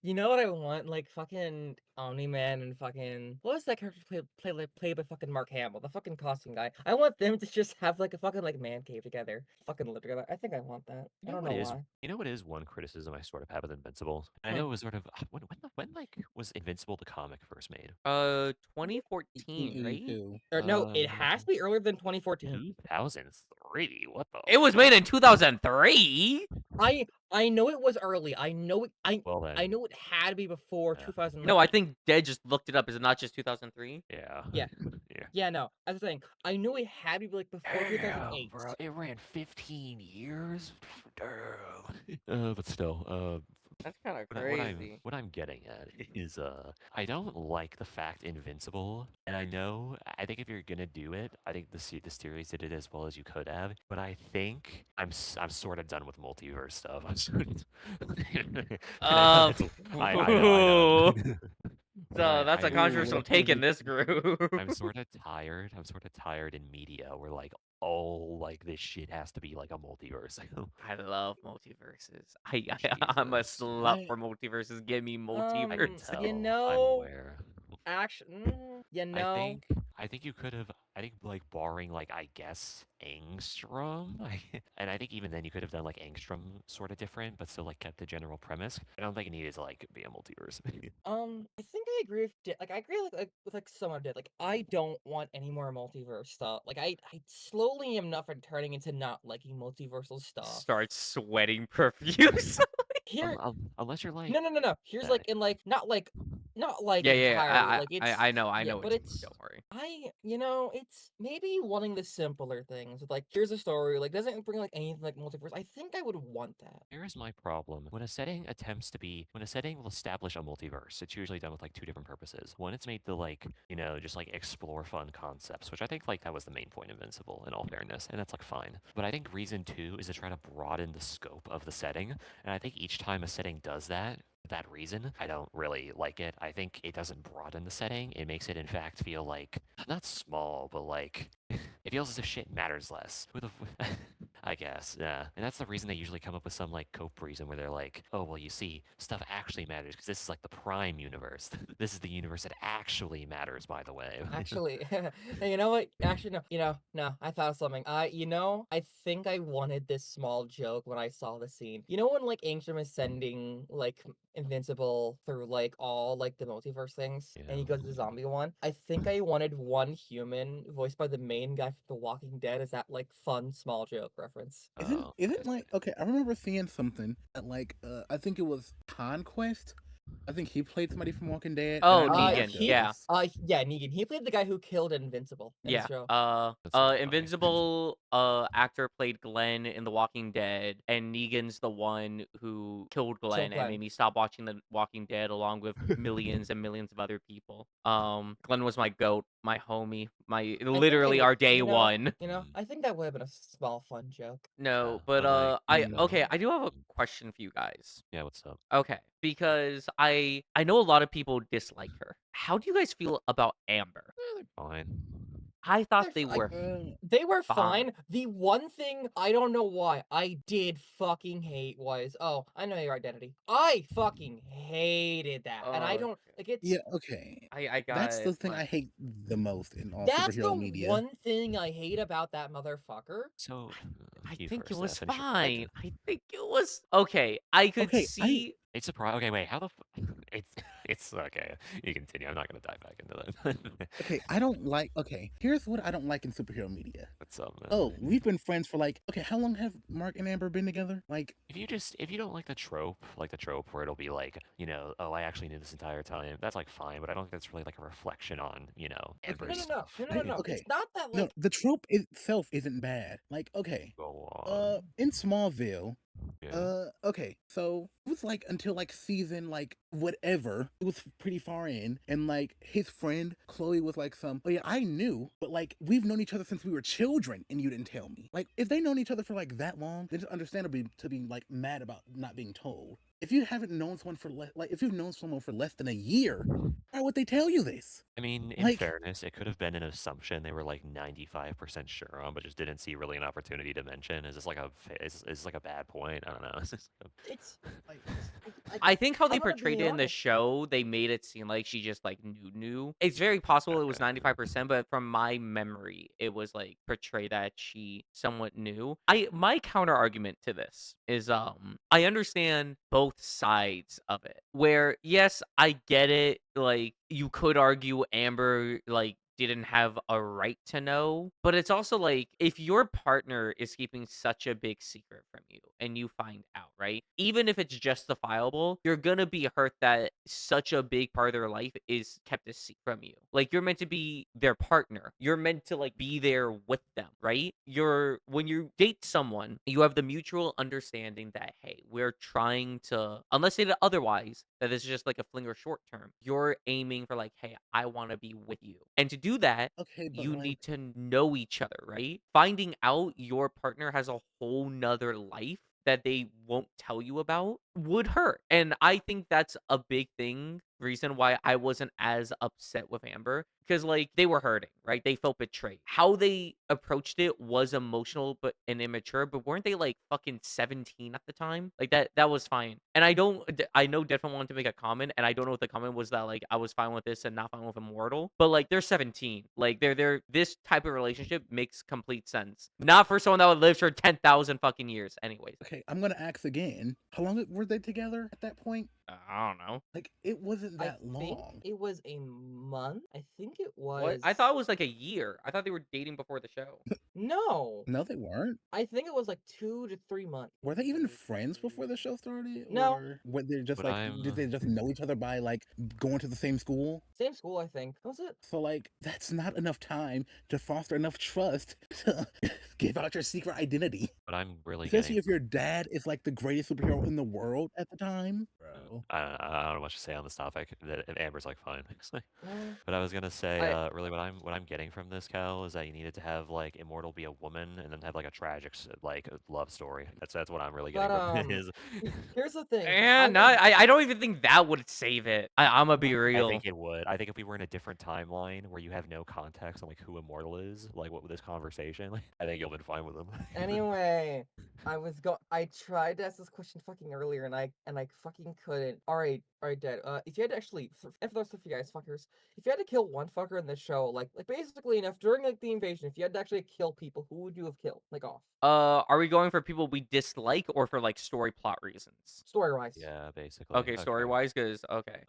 You know what I want? Like fucking Omni-Man and fucking what was that character played by fucking Mark Hamill, the fucking costume guy. I want them to just have like a fucking like man cave together, fucking live together. I think I want that. I don't know why. You know what is one criticism I sort of have with Invincible? I Huh. know it was sort of when like was Invincible the comic first made? 2014, right? 1882. Or no, it has to be earlier than 2014. 2003. What the? It was made in 2003. I know it was early. I know it. Well then. I know it had to be before Yeah. 2000. No, I think Dead just looked it up. Is it not just 2003? Yeah. Yeah. Yeah. Yeah, no. As I was saying, I knew it had to be like before Damn, 2008. bro, it ran 15 years. Damn. But still, That's kind of what I'm getting at is I don't like the fact Invincible, and I think if you're gonna do it, I think the series did it as well as you could have, but I think I'm sort of done with multiverse stuff. I'm sort of I know. So that's a controversial what take in movie? this group. I'm sort of tired. I'm sort of tired in media where like all like this shit has to be like a multiverse. I love multiverses. I'm a Jesus. slut for multiverses. Give me I multiverse. can tell. You I'm know, aware. actually, you I know, think I think you could have. I think like barring like I guess Angstrom, and I think even then you could have done like Angstrom sort of different, but still like kept the general premise. I don't think it needed to like be a multiverse. I think I agree with I agree with like someone did. Like, I don't want any more multiverse stuff. Like, I slowly am not turning into not liking multiversal stuff. Start sweating profusely. Here, Unless you're like no. Here's like in like not like Yeah. entirely. Like it's I know. yeah, What but you it's mean. Don't worry. it's maybe wanting the simpler things. With like, here's a story. Like, doesn't bring like anything like multiverse. I think I would want that. Here's my problem. When a setting will establish a multiverse, it's usually done with like two different purposes. One, it's made to like, just like explore fun concepts, which I think like that was the main point of Invincible in all fairness, and that's like fine. But I think reason two is to try to broaden the scope of the setting, and I think each time a setting does that, for that reason, I don't really like it. I think it doesn't broaden the setting. It makes it in fact feel like not small, but like it feels as if shit matters less. I guess, yeah. And that's the reason they usually come up with some like cope reason where they're like, oh, well, you see, stuff actually matters because this is like the prime universe. This is the universe that actually matters, by the way. Actually, hey, you know what? Actually, no. No. I thought of something. I think I wanted this small joke when I saw the scene. You know when like Angstrom is sending like Invincible through like all like the multiverse things, and he Yeah. goes to the zombie one. I think I wanted one human voiced by the main guy from The Walking Dead. Is that like fun small joke reference? Isn't I isn't see. like okay? I remember seeing something that like I think it was Conquest. I think he played somebody from Walking Dead. and Oh, I know the Negan, actor. yeah. Yeah, Negan. He played the guy who killed Invincible in the Yeah. show. That's so funny. Invincible actor played Glenn in The Walking Dead, and Negan's the one who killed Glenn and Glenn. made me stop watching The Walking Dead along with millions and millions of other people. Glenn was my goat, my homie, literally our day one. I think that would have been a small fun joke. No, Yeah, but but, like, okay, I do have a question for you guys. Yeah, what's up? Okay, because I know a lot of people dislike her. How do you guys feel about Amber? They're fine. I thought They're they were They were fine. fine. The one thing I don't know why I did fucking hate was, oh, I know your identity. I fucking hated that, and I don't like it's. Yeah, okay. I got That's the thing my- I hate the most in all That's the superhero media. one thing I hate about that motherfucker. So, I you think it first, was finish your fine. point. I think it was okay. I could Okay, see. It's surprising. Okay, wait. How the? It's Anyways, okay, you continue. I'm not gonna dive back into that. Okay, I don't like. Okay, here's what I don't like in superhero media. What's up, man? Oh, we've been friends for like. Okay, how long have Mark and Amber been together? Like, If you don't like the trope, where it'll be like, oh, I actually knew this entire time. That's like fine, but I don't think that's really like a reflection on, okay, No, Amber's no, no, stuff. no, no, no, no. okay. It's not that No, like the trope itself isn't bad. Like, okay, Go on. in Smallville, Yeah. okay, so it was like until like season like whatever, it was pretty far in, and like his friend Chloe was like oh yeah, I knew, but like we've known each other since we were children, and you didn't tell me. Like if they known each other for like that long, then it's understandable to be like mad about not being told. If you haven't known someone for if you've known someone for less than a year, why would they tell you this? I mean, in Like, fairness, it could have been an assumption they were like 95% sure on, but just didn't see really an opportunity to mention. Is this like is this like a bad point? I don't know. it's like I think how they I'm gonna portrayed be it in the honest. show, they made it seem like she just like knew. It's very possible it was Okay. 95%, but from my memory, it was like portrayed that she somewhat knew. My counter argument to this is I understand both sides of it. Where yes, I get it, like you could argue Amber like didn't have a right to know, but it's also like if your partner is keeping such a big secret from you and you find out, right? Even if it's justifiable, you're gonna be hurt that such a big part of their life is kept a secret from you. Like you're meant to be their partner. You're meant to like be there with them, right? When you date someone, you have the mutual understanding that hey, we're trying to, unless stated otherwise, that this is just like a fling or short term. You're aiming for like, hey, I want to be with you. And to do that, okay, but you like need to know each other, right? Finding out your partner has a whole nother life that they won't tell you about would hurt. And I think that's a big reason why I wasn't as upset with Amber because like they were hurting, right? They felt betrayed. How they approached it was emotional but and immature, but weren't they like fucking 17 at the time? Like that was fine. And I know DeadFun wanted to make a comment and I don't know if the comment was that like I was fine with this and not fine with Immortal, but like they're 17. Like they're this type of relationship makes complete sense. Not for someone that would live for 10,000 fucking years anyways. okay, I'm gonna ask again. How long were they together at that point? I don't know. Like it wasn't I that think long. it was a month. I think it What? was I thought it was like a year. I thought they were dating before the show. no. No, they weren't. I think it was like 2 to 3 months. Were they even friends before the show started, No. or were they just But like did they just know each other by like going to the same school? Same school, I think. Was it? So like that's not enough time to foster enough trust to give out your secret identity. But I'm really Especially getting. if your dad is like the greatest superhero in the world at the time, bro. I don't know much to say on this topic. That Amber's like fine. Mm, But I was gonna say, I really, what I'm getting from this, Cal, is that you needed to have like Immortal be a woman, and then have like a tragic like love story. That's what I'm really getting but from it. Is here's the thing. And I don't even think that would save it. I'm gonna be I real. think it would. I think if we were in a different timeline where you have no context on like who Immortal is, like what with this conversation, like, I think you'll been fine with him. Anyway, I tried to ask this question fucking earlier and I fucking couldn't. Alright, Dad. If you had to actually and for those of you guys fuckers, if you had to kill one fucker in the show, like basically enough during like the invasion, if you had to actually kill people, who would you have killed? Like off. Are we going for people we dislike or for like story plot reasons? Story wise. Yeah, basically. Okay, story wise, because okay.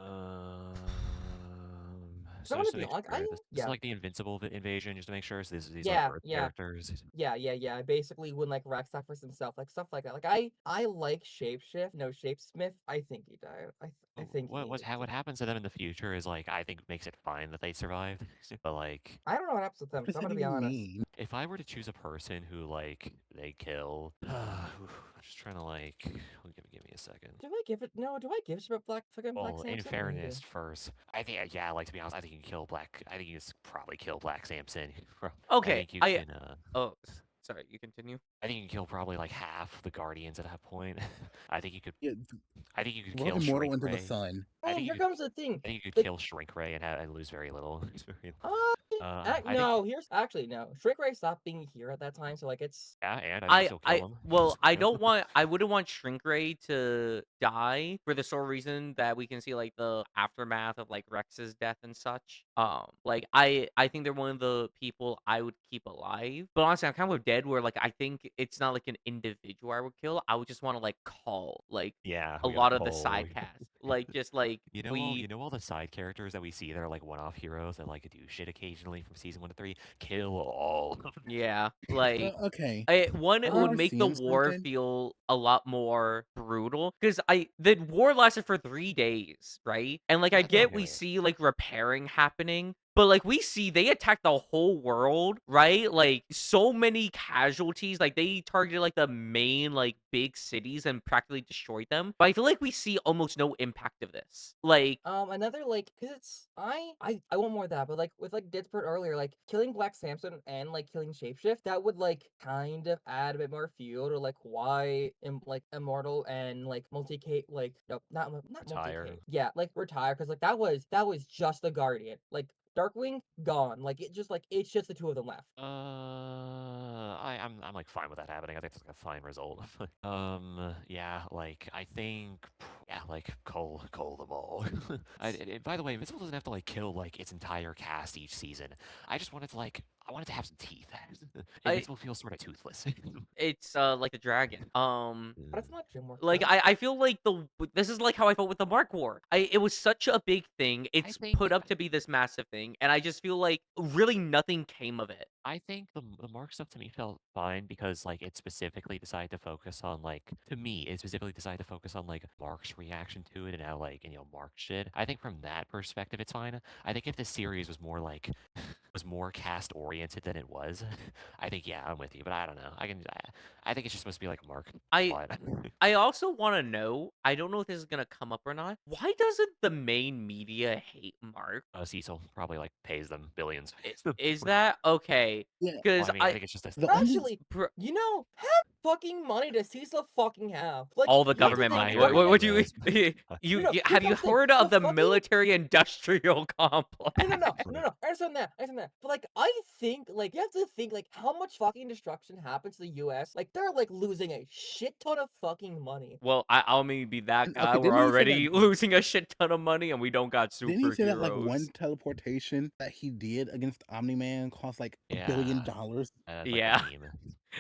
So I'm just gonna to be make honest, sure, this is like the Invincible invasion, just to make sure. So these like Earth characters. Yeah. Basically, when like Rex suffers himself, like stuff like that. Like I like Shapeshift, no Shapesmith. I think he died. I think he needed What to. happens to them in the future is like I think makes it fine that they survived. But like I don't know what happens with them. What does So I'm that gonna be even honest. mean? if I were to choose a person who like they kill, I'm just trying to like give me a second. Do I give it? No. Do I give shit about fucking Black Well, Samson? in I need to- fairness, first, I think yeah, like to be honest, I think you can kill Black. I think you can probably kill Black Samson. I Okay, think you can. oh, sorry, you continue. I think you can kill probably like half the Guardians at that point. I think you could. Yeah, I think you could we're kill immortal Shrink into the Ray. sun. Oh, here comes the thing. I think you could Like, kill Shrink Ray and lose very little. I no. think Here's actually no. Shrink Ray stopped being here at that time, so like it's. yeah, and I think you still kill him. Well, I wouldn't want Shrink Ray to die for the sole reason that we can see like the aftermath of like Rex's death and such. Like I think they're one of the people I would keep alive. But honestly, I'm kind of with Dead where like I think it's not like an individual I would kill. I would just want to like call like Yeah, a we gotta lot of the call. side cast, like just like You know all the side characters that we see that are like one-off heroes that like do shit occasionally from season 1 to 3. Kill all of them. yeah, like Okay, one, I it would remember make the seeing war something. feel a lot more brutal because the war lasted for 3 days, right? And like I get we Okay. see like repairing happening, but like we see they attacked the whole world, right? Like so many casualties, like they targeted like the main like big cities and practically destroyed them. But I feel like we see almost no impact of this. Like Another like, cause it's I want more of that, but like with like Deadspurt earlier, like killing Black Samson and like killing Shapeshift, that would like kind of add a bit more fuel to like why like Immortal and like Multi-Kate like no not Retire. Multi-Kate, yeah, like retire, cause like that was just the Guardian, like Darkwing gone, like it's just the two of them left. I'm like fine with that happening. I think that's like a fine result. Yeah, like I think, yeah, like cull them all. By the way, Invincible doesn't have to like kill like its entire cast each season. I just wanted to like, I wanted to have some teeth. I Invincible feels sort of toothless. it's like the dragon. But it's not Dreamworks Like though. I feel like this is like how I felt with the Mark War. It was such a big thing. I It's think put up to be this massive thing, and I just feel like really nothing came of it. I think the Mark stuff to me felt fine because like it specifically decided to focus on like, to me it specifically decided to focus on like Mark's reaction to it and how like, you know, Mark shit. I think from that perspective it's fine. I think if the series was more like was more cast oriented than it was, I think yeah I'm with you. But I don't know. I think it's just supposed to be like Mark I plot. I also want to know. I don't know if this is gonna come up or not. Why doesn't the main media hate Mark? Cecil probably like pays them billions. Is that okay? Yeah, Well, Because I mean I think it's just a the only Actually, you know, how fucking money does Cecil fucking have? Like all the here's government thing, money. I know What he do you does. you, No, you here have you comes the thing. heard of The the fucking military industrial complex? no. I understand that. But like, I think like you have to think like how much fucking destruction happens to the U.S. Like they're like losing a shit ton of fucking money. Well, I'll maybe be that guy. okay. We're Didn't he say that? already losing a shit ton of money, and we don't got Didn't he say that like superheroes. one teleportation that he did against Omni-Man cost like $1 Yeah. billion? That's like Yeah. the meme.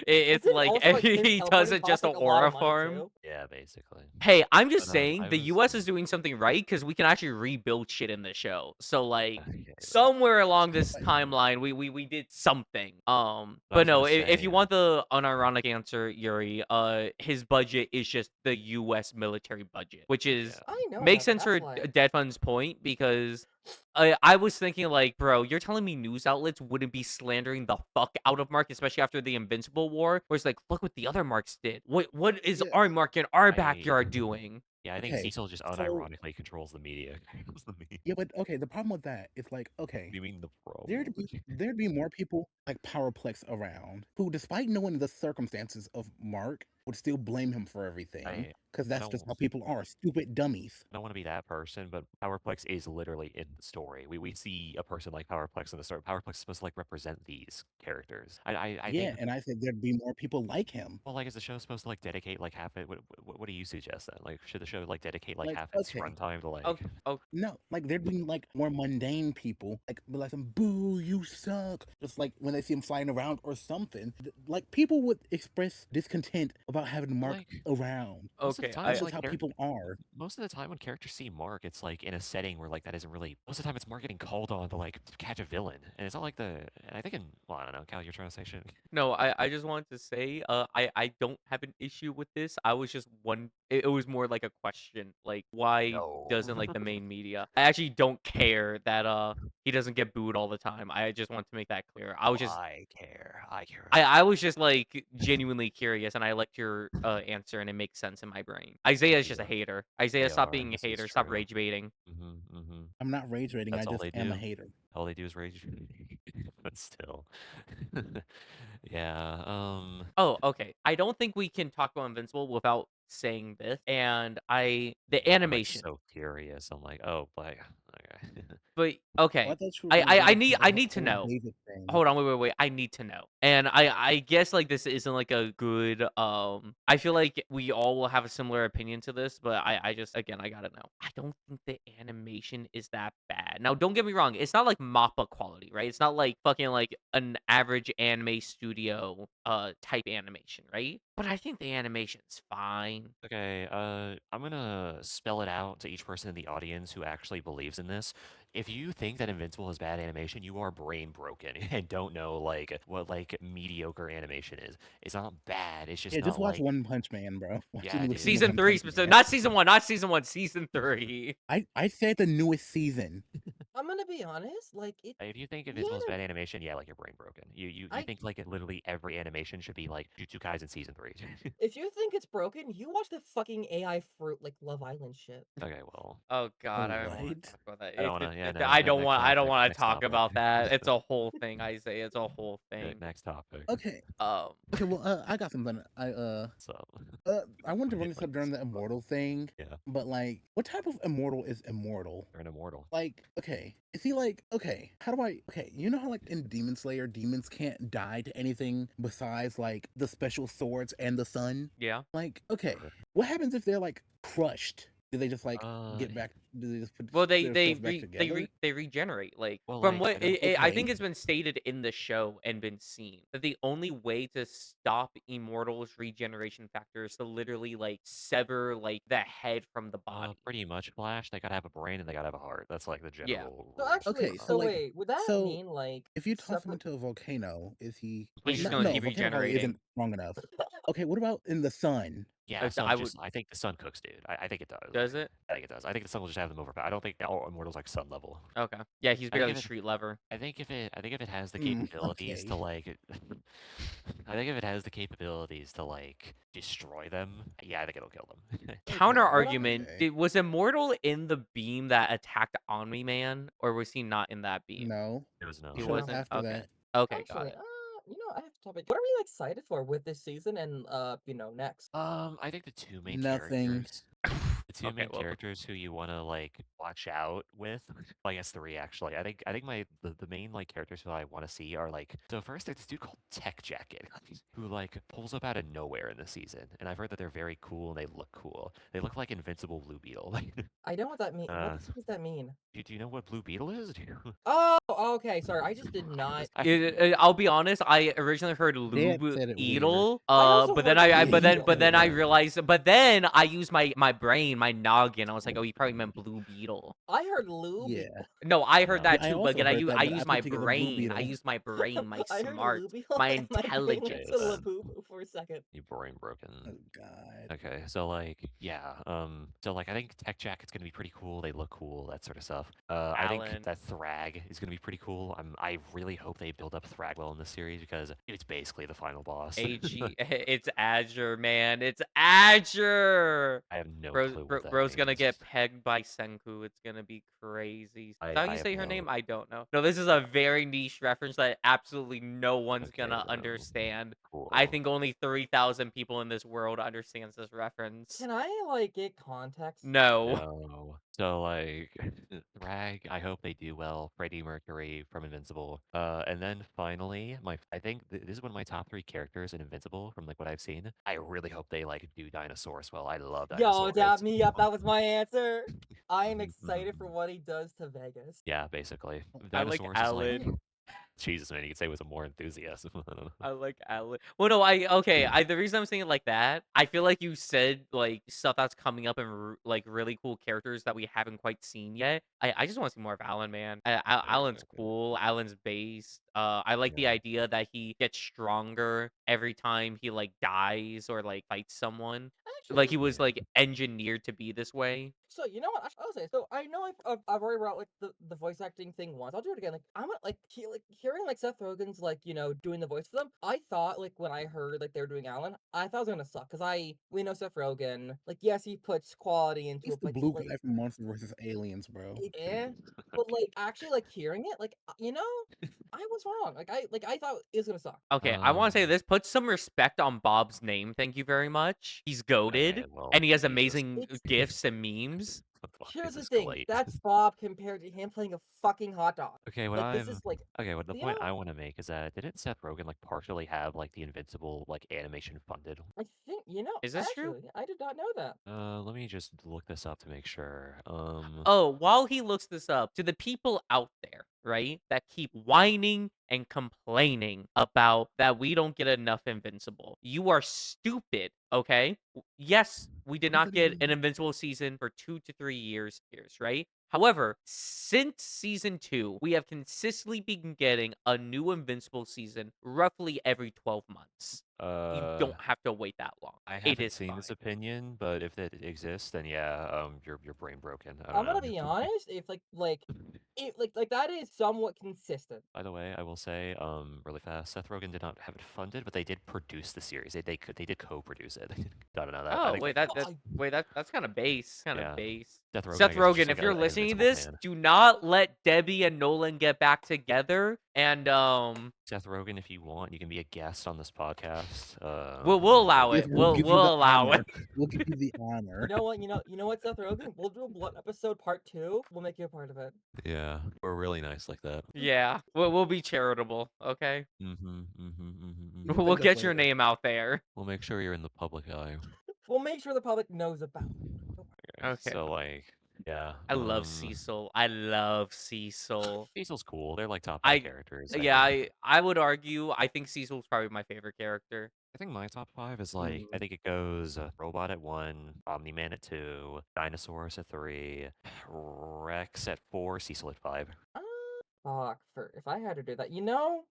It's Isn't like also like him he does teleporting it just costs an like a lot aura of money farm. too? Yeah, basically. Hey, I'm just But saying I the was U.S. is doing something right because we can actually rebuild shit in the show. So like okay, somewhere along this Like, timeline, we did something. I But was no, gonna if you say, want the unironic answer, Yuri, his budget is just the U.S. military budget, which is yeah. I know makes that, but sense for that's why. DeadFun's point because I was thinking like, bro, you're telling me news outlets wouldn't be slandering the fuck out of Mark, especially after the Invincible War, where it's like, look what the other Marks did. What is yeah, our Mark in our I backyard doing? Yeah, I think okay. Cecil just So unironically controls the media. Controls the media. yeah, but okay. The problem with that is like, okay, You mean the there'd problem? be there'd be more people like Powerplex around who, despite knowing the circumstances of Mark, would still blame him for everything I because I that's just don't how people are, stupid dummies. I don't want to be that person, but Powerplex is literally in the story. We see a person like Powerplex in the story. Powerplex is supposed to like represent these characters. I Yeah, think and I said there'd be more people like him. well, like, is the show supposed to like dedicate like half it? What do you suggest then? Like, should the show like dedicate like Like, half its okay, runtime to like? Oh, oh, no, like there'd be like more mundane people, like be like some boo, you suck. Just like when they see him flying around or something, like people would express discontent about having Mark Like around. most of the okay. time, That's it's just like how people are. most of the time when characters see Mark, it's like in a setting where like that isn't really. Most of the time, it's Mark getting called on to like catch a villain, and it's not like the. And I think in well, I don't know, Cal, you're trying to say shit. No, I just wanted to say, I don't have an issue with this. I was just one. It was more like a question, like why No. doesn't like the main media? I actually don't care that he doesn't get booed all the time. I just want to make that clear. I was just I care. I care. I was just like genuinely curious, and I liked your answer, and it makes sense in my brain. Isaiah is just a Yeah, hater. Isaiah, they stop are. being a This is hater. Stop true. rage baiting. I'm not rage rating. I That's all just they am a do. hater. All they do is rage. But still. Yeah. Oh, okay. I don't think we can talk about Invincible without saying this. And the I'm like animation. so curious. I'm like, oh, like, okay. But Oh, okay. I thought you were gonna go I into need the to whole know. David thing. Hold on, wait. I need to know. And I guess like this isn't like a good I feel like we all will have a similar opinion to this, but I just again I gotta know. I don't think the animation is that bad. Now don't get me wrong, it's not like MAPPA quality, right? It's not like fucking like an average anime studio type animation, right? But I think the animation's fine. Okay, I'm gonna spell it out to each person in the audience who actually believes in this. If you think that Invincible is bad animation, you are brain broken and don't know like what like mediocre animation is. It's not bad. It's just Yeah, just not watch like One Punch Man, bro. Watch the yeah, newest dude. season of Season One 3 Punch specific, Man. not season 1, not season 1, season 3. I said the newest season. I'm gonna be honest, like it. If you think The Invincible is bad anim- animation, yeah, like you're brain broken. You I think like literally every animation should be like Jujutsu Kaisen season 3. If you think it's broken, you watch the fucking AI fruit like Love Island shit. Okay, well, Oh god, I don't want What? to talk about that. I don't wanna. Yeah, no. I don't Next want I don't topic. want to Next talk topic. about that. It's a whole thing, Isaiah. It's a whole thing. Next topic. Okay. Um Okay, well, I got something. So, I wanted to bring Hit this like up during the this. immortal thing, Yeah, but like, what type of immortal is immortal? you're an immortal. Like, okay, is he like, okay, how do I, okay, you know how like in Demon Slayer, demons can't die to anything besides like the special swords and the sun? yeah. Like, okay, Sure. what happens if they're like crushed? Do they just like get back? Do they just put Well, they themselves back together? they regenerate. Like Well, from like, what I don't- I think Okay. it's been stated in the show and been seen that the only way to stop Immortal's regeneration factor is to literally like sever like the head from the body. pretty much Flash. They gotta have a brain and they gotta have a heart. That's like the Yeah. general. So rule. actually, Okay, so, so like, wait, would that so mean like if you toss him separate? into a volcano, is he? He's just No, gonna no, keep volcano probably isn't regenerating. strong enough. Okay, what about in the sun? Yeah, sun I just. would I think the sun cooks, dude. I think it does. does it? I think it does. I think the sun will just have them over. I don't think all immortals like sun level. Okay. Yeah, he's I think barely if it, street lever. I think if it has the Mm, capabilities to okay. like, I think if it has the capabilities to like destroy them, yeah, I think it'll kill them. Counter What argument: Okay. Was Immortal in the beam that attacked Omni-Man, or was he not in that beam? No, It was no. He show up wasn't. after Okay. that. Okay, got actually, it. I have a topic. What are we excited for with this season and next? I think the two main Nothing. characters. The two Okay, main well, characters who you want to like watch out with. Well, I guess three actually. I think the main like characters who I want to see are like so first there's this dude called Tech Jacket who like pulls up out of nowhere in the season, and I've heard that they're very cool and they look cool. They look like Invincible Blue Beetle. I know what that means. uh, What does that mean? do you know what Blue Beetle is? Oh, okay. Sorry, I just did not. I'll be honest. I originally heard Dad Lube said it weird. Eatle, I also but then heard Yeah, he but then said I it. realized, but then I used my brain, my noggin. I was like, oh, he probably meant Blue Beetle. I heard Lube. Yeah. No, I heard No. that Yeah, I too, but also again, heard that, I but I use put my together Blue brain. I Beetle. use my brain, my I heard smart, Lube, my and my brain went intelligence. to Labubu for a second. You brain broken. Oh God. Okay, so like, yeah, so like, I think Tech Jacket's gonna be pretty cool. They look cool, that sort of stuff. I think Alan. that Thrag is gonna be pretty cool. I really hope they build up Thrag well in this series because it's basically the final boss. It's Azure, man. It's Azure. I have no clue what that Bro's gonna means. get pegged by Senku. It's gonna be crazy. Is that how I you have say her no. name? I don't know. No, this is a very niche reference that absolutely no one's Okay, gonna no. understand. Cool. I think only 3,000 people in this world understands this reference. Can I like get context? No. No. So like, Thrag, I hope they do well. Freddie Mercury from Invincible. And then finally, I think this is one of my top three characters in Invincible from like what I've seen. I really hope they like do Dinosaurus well. I love Yo, Dinosaurus. dab me up. That was my answer. I am excited for what he does to Vegas. Yeah, basically. I like Dinosaurus is like Alan. Jesus, man. You could say with some more enthusiasm. I don't know. I like Alan. Well, no, the reason I'm saying it like that, I feel like you said like stuff that's coming up and like really cool characters that we haven't quite seen yet. I just want to see more of Alan, man. Alan's Okay. cool. Alan's based. I like the Yeah. idea that he gets stronger every time he like dies or like fights someone. Like he was like engineered to be this way. So you know what? I'll say. So I know I've already brought like the voice acting thing once. I'll do it again. Like I'm like hearing like Seth Rogen's like doing the voice for them. I thought like when I heard like they were doing Alan, I thought it was gonna suck because we know Seth Rogen. Like yes, he puts quality into He's it, the but blue like guy from Monster vs. Aliens, bro. yeah. But like actually like hearing it, like I was wrong. I thought it was gonna suck. Okay, I want to say Um, this. Put some respect on Bob's name. Thank you very much. He's goaded, okay, well, and he has Jesus. amazing It's gifts and memes. fuck Here's is the this thing. glade? That's Bob compared to him playing a fucking hot dog. Okay, Like this is like, what the you point know, I want to make is that didn't Seth Rogen like partially have like the Invincible like animation funded? I think Is this true? actually, I did not know that. Let me just look this up to make sure. Oh, while he looks this up, to the people out there, right, that keep whining and complaining about that we don't get enough Invincible, you are stupid, okay? Yes, we did What does not that get even an mean? Invincible season for 2 to 3 years, right? However, since season 2, we have consistently been getting a new Invincible season roughly every 12 months. You don't have to wait that long. I It haven't is seen fine. this opinion, but if it exists, then yeah, your brain broken. I I'm don't gonna know. be honest. If it like that is somewhat consistent. By the way, I will say, really fast, Seth Rogen did not have it funded, but they did produce the series. They did co-produce it. I don't know that. I Oh, think that's kind of base, yeah. base. Seth Rogen, Seth I guess, is just Rogen, like if you're an listening to Invincible this, fan. do not let Debbie and Nolan get back together. And Seth Rogen, if you want, you can be a guest on this podcast. we'll allow Yes, it. we'll give you We'll the allow it. honor. We'll give you the honor. You know what? You know what, Seth Rogen? We'll do a blood episode part 2. We'll make you a part of it. Yeah, we're really nice like that. Yeah, we'll be charitable, okay? You'll We'll thank us get your later. name out there. We'll make sure you're in the public eye. We'll make sure the public knows about it. Don't worry. Okay. So like, yeah. I love Cecil. I love Cecil. Cecil's cool. They're like top 5 I characters. yeah, think. I would argue. I think Cecil's probably my favorite character. I think my top 5 is like I think it goes Robot at 1, Omni-Man at 2, Dinosaurs at 3, Rex at 4, Cecil at 5. Fuck, if I had to do that,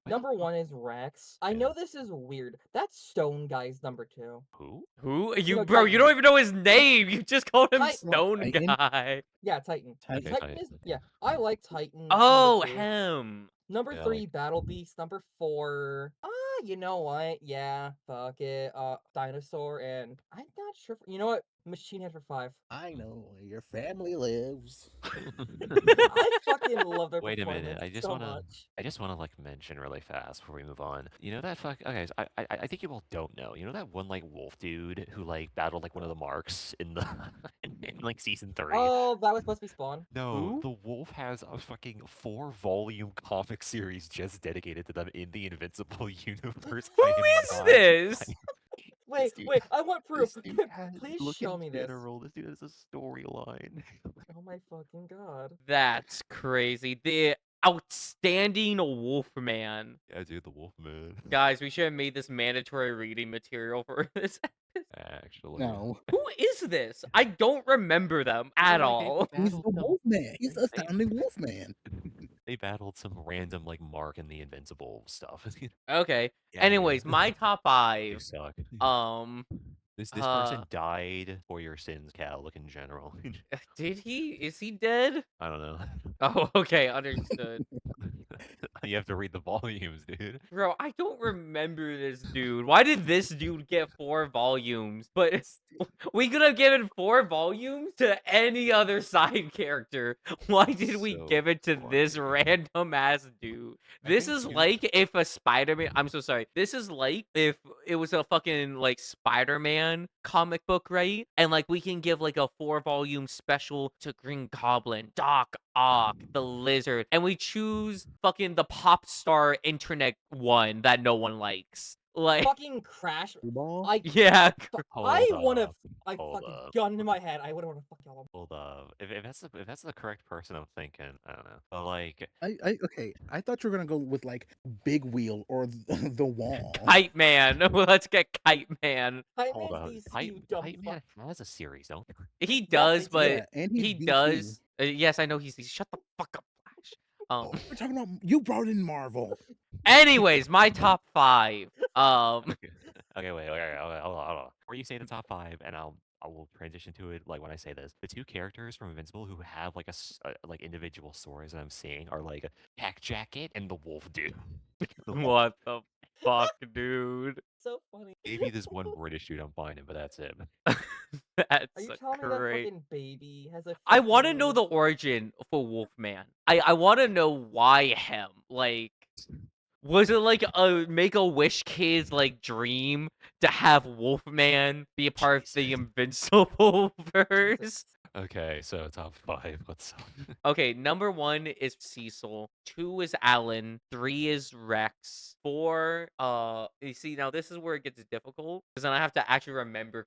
number 1 is Rex. I Yeah. know this is weird. That Stone guy's number 2. Who? Who? know, Bro, you Titan. don't even know his name. You just called him Titan. Stone Titan? Guy. Yeah, Titan. Titan. Okay, Titan is I like Titan. Oh, number 2. him. Number Yeah, 3, like- Battle Beast. Number 4, you know what? Yeah, fuck it. Dinosaur, and I'm not sure. You know what? Machine Head for 5. I know where your family lives. I fucking love their Wait a performance minute. I just so wanna much. like mention really fast before we move on. You know that okay, so I think you all don't know. You know that one like wolf dude who like battled like one of the marks in the in like season 3? Oh, that was supposed to be Spawn. No, Who? the wolf has a fucking 4-volume comic series just dedicated to them in the Invincible universe. Who I am is not- this? Wait, dude- wait, I want proof. This dude has, Please look show in me this. general, this dude has a storyline. Oh my fucking god. That's crazy. The outstanding Wolfman. Yeah, dude, the wolf man. Guys, we should have made this mandatory reading material for this. Actually. No. Who is this? I don't remember them at all. He's the Wolfman. He's the astounding Wolfman. They battled some random like Mark in the Invincible stuff. Okay. Yeah, Anyways, man. my top You 5. suck. This uh, person died for your sins, Cal. Look in general. Did he? Is he dead? I don't know. Oh, okay, understood. You have to read the volumes, dude. Bro, I don't remember this dude. Why did this dude get 4 volumes? But we could have given 4 volumes to any other side character. Why did we So give it to this funny. random ass dude? I This think is too- like if a Spider-Man. I'm so sorry. This is like if it was a fucking like Spider-Man comic book, right? And like we can give like a 4-volume special to Green Goblin, Doc Ock, the Lizard, and we choose fucking the pop star internet one that no one likes. Like, Fucking Crash. Ball? yeah, I Hold wanna. up, I hold fucking up. gun to my head. I would want to fuck y'all up. Hold up. If that's the correct person I'm thinking, I don't know. But like, Okay. I thought you were gonna go with like Big Wheel or the Wall. Kite Man. Let's get Kite Man. hold Hypeman's up. these Hype, you dumb Hype fuck. Man has a series, don't He does, it's- but yeah, and he's he DC. does. Yes, I know he's. Shut the fuck up, Flash. Oh, we're talking about you brought in Marvel. Anyways, my top 5. Okay, wait, hold on. Before you say the top 5, and I will transition to it like when I say this. The 2 characters from Invincible who have like like individual stories that I'm seeing are like Pack Jacket and the Wolf Dude. What the fuck, dude? So funny. Maybe this one British dude I'm finding, but that's it. That's Are you telling me that great. fucking baby has a? I want to fucking- know the origin for Wolfman. I want to know why him. Like, was it like a Make-A-Wish kid's like dream to have Wolfman be a part of the Jesus. Invincible verse? Okay, so top 5. What's up? Okay, number 1 is Cecil. 2 is Alan. 3 is Rex. 4, you see, now this is where it gets difficult because then I have to actually remember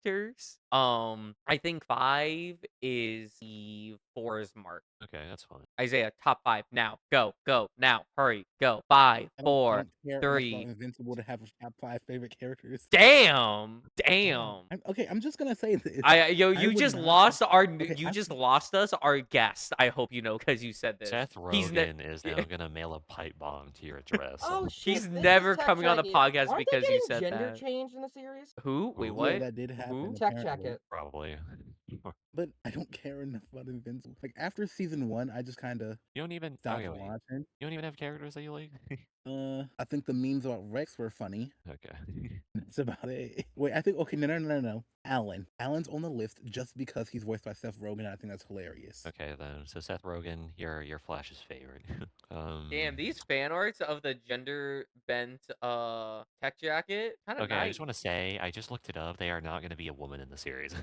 characters. I think 5 is Eve. 4 is Mark. Okay, that's fine. Isiah, top 5 now. Go, go now. Hurry, go. 5, I 4, don't care enough about 3. Invincible to have a top 5 favorite characters. Damn, damn. I'm just gonna say this. You would just not- lost our Okay, you I've just seen- lost us our guest. I hope you know because you said this. Seth He's ne- Rogen is now gonna mail a pipe bomb to your address. Oh shit! He's this never is Tech coming on the Jacket. podcast Aren't because they you getting said gender that. change in the series? Who? Wait, Yeah, what? Yeah, that did happen. Who? Tech apparently. Jacket. Probably. But I don't care enough about Invincible. Like after season 1, I just kind of You don't even stopped okay, wait. watching. You don't even have characters that you like? I think the memes about Rex were funny. Okay. That's about it. Wait, I think no. Alan's on the list just because he's voiced by Seth Rogen, and I think that's hilarious. Okay then. So Seth Rogen, your Flash's favorite. Damn, these fan arts of the gender bent Tech Jacket kind of Okay, nice. I just want to say, I just looked it up. They are not going to be a woman in the series.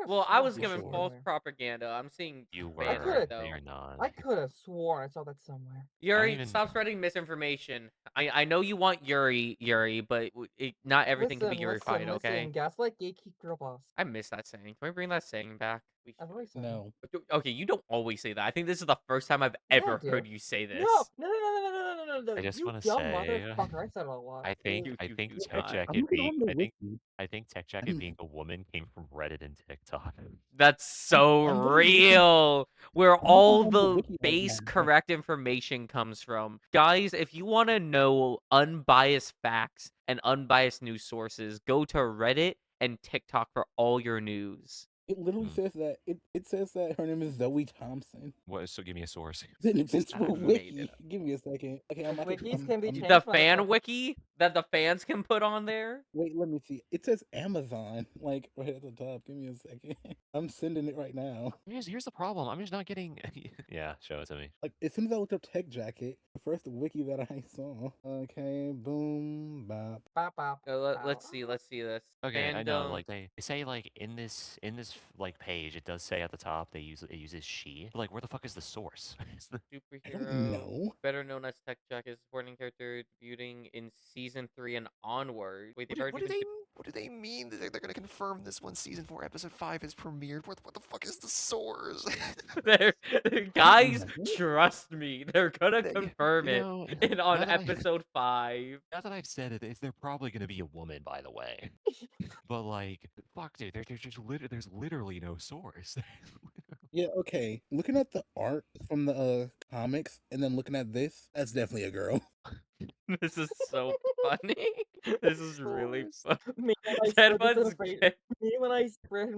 Well, I was For given sure. false propaganda. I'm seeing You fan were. art They though. are not. I could have sworn I saw that somewhere. Yuri, even- stop spreading misinformation. I know you want Yuri, but not everything can be Yurified, okay? Listen, gaslight gatekeep girl boss. I miss that saying. Can we bring that saying back? We I've always said No. Okay, you don't always say that. I think this is the first time I've Yeah, I ever do. heard you say this. No. I just you wanna dumb say, motherfucker. I said it a lot. I think You- I you- think you Tech not. Jacket I'm looking being on the I think wiki. I think Tech Jacket I'm- being a woman came from Reddit and TikTok. That's so I'm literally looking- real. Where looking all on the the wiki right base now. correct information comes from. Guys, if you want to know unbiased facts and unbiased news sources, go to Reddit and TikTok for all your news. It literally says that it says that her name is Zoe Thompson. What? So give me a source. It's an Invincible I've made wiki. it Give me a second. Okay, I'm Wikis can be changed. The motherfucker. fan wiki that the fans can put on there. Wait, let me see. It says Amazon, like right at the top. Give me a second. I'm sending it right now. Here's the problem. I'm just not getting. Yeah, show it to me. Like as soon as I looked up Tech Jacket, the first wiki that I saw. Okay, boom, bop. Bop, bop, Let's bow. see this. Okay, I know. Fandom- Like they say like in this like page, it does say at the top it uses she. But like, where the fuck is the source? I don't Superhero, know. better known as Tech Jacket, supporting character debuting in season 3 and onward. Wait, they've already been What do they mean? They're gonna confirm this when season 4, episode 5 is premiered. What the fuck is the source? Guys, No. trust me, they're gonna They- confirm you it know, on now that I- episode 5. Now that I've said it, they're probably gonna be a woman, by the way. But like, fuck, dude, there's literally no source. Yeah, okay. Looking at the art from the comics and then looking at this, that's definitely a girl. This is so funny. This is really Source. fun. Me when I spread DeadFun's misinformation- me when I spread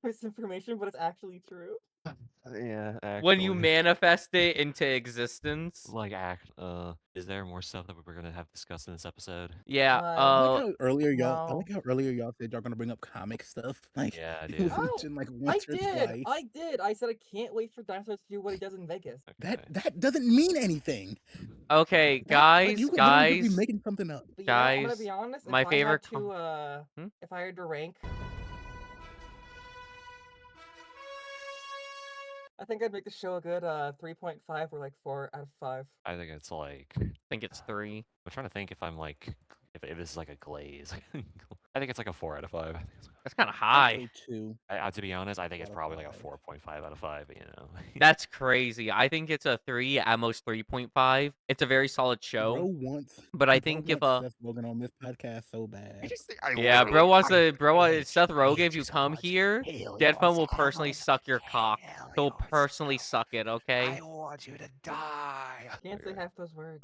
misinformation, but it's actually true. Yeah, when you actually. manifest it into existence. Like, is there more stuff that we're gonna have discussed in this episode? Yeah. I like how earlier y'all. I no. like how earlier y'all said y'all gonna bring up comic stuff. Like Yeah, it dude. was Oh, mentioned like I once or did. twice. I said I can't wait for dinosaurs to do what he does in Vegas. That Okay. that doesn't mean anything. Okay, Like, guys, you could literally just be guys. making something up. But you know, I'm gonna Guys, be honest. my if favorite I had to, Hmm? if I had to rank, I think I'd make the show a good 3.5 or like 4 out of 5. I think it's like I think it's 3. I'm trying to think if I'm like if this is like a glaze. I think it's like a 4 out of 5. That's kind of I'd high. say 2. To be honest, I think it's Out of probably like a 5. 4.5 out of 5. You know. That's crazy. I think it's a 3, at most 3.5. It's a very solid show. Bro wants, But I bro think if wants Seth Rogen on this podcast so bad. yeah, bro wants to Seth Rogen, if you come here, DeadFun will personally suck your cock. He'll personally suck it, okay? want you to die. Can't say half those words.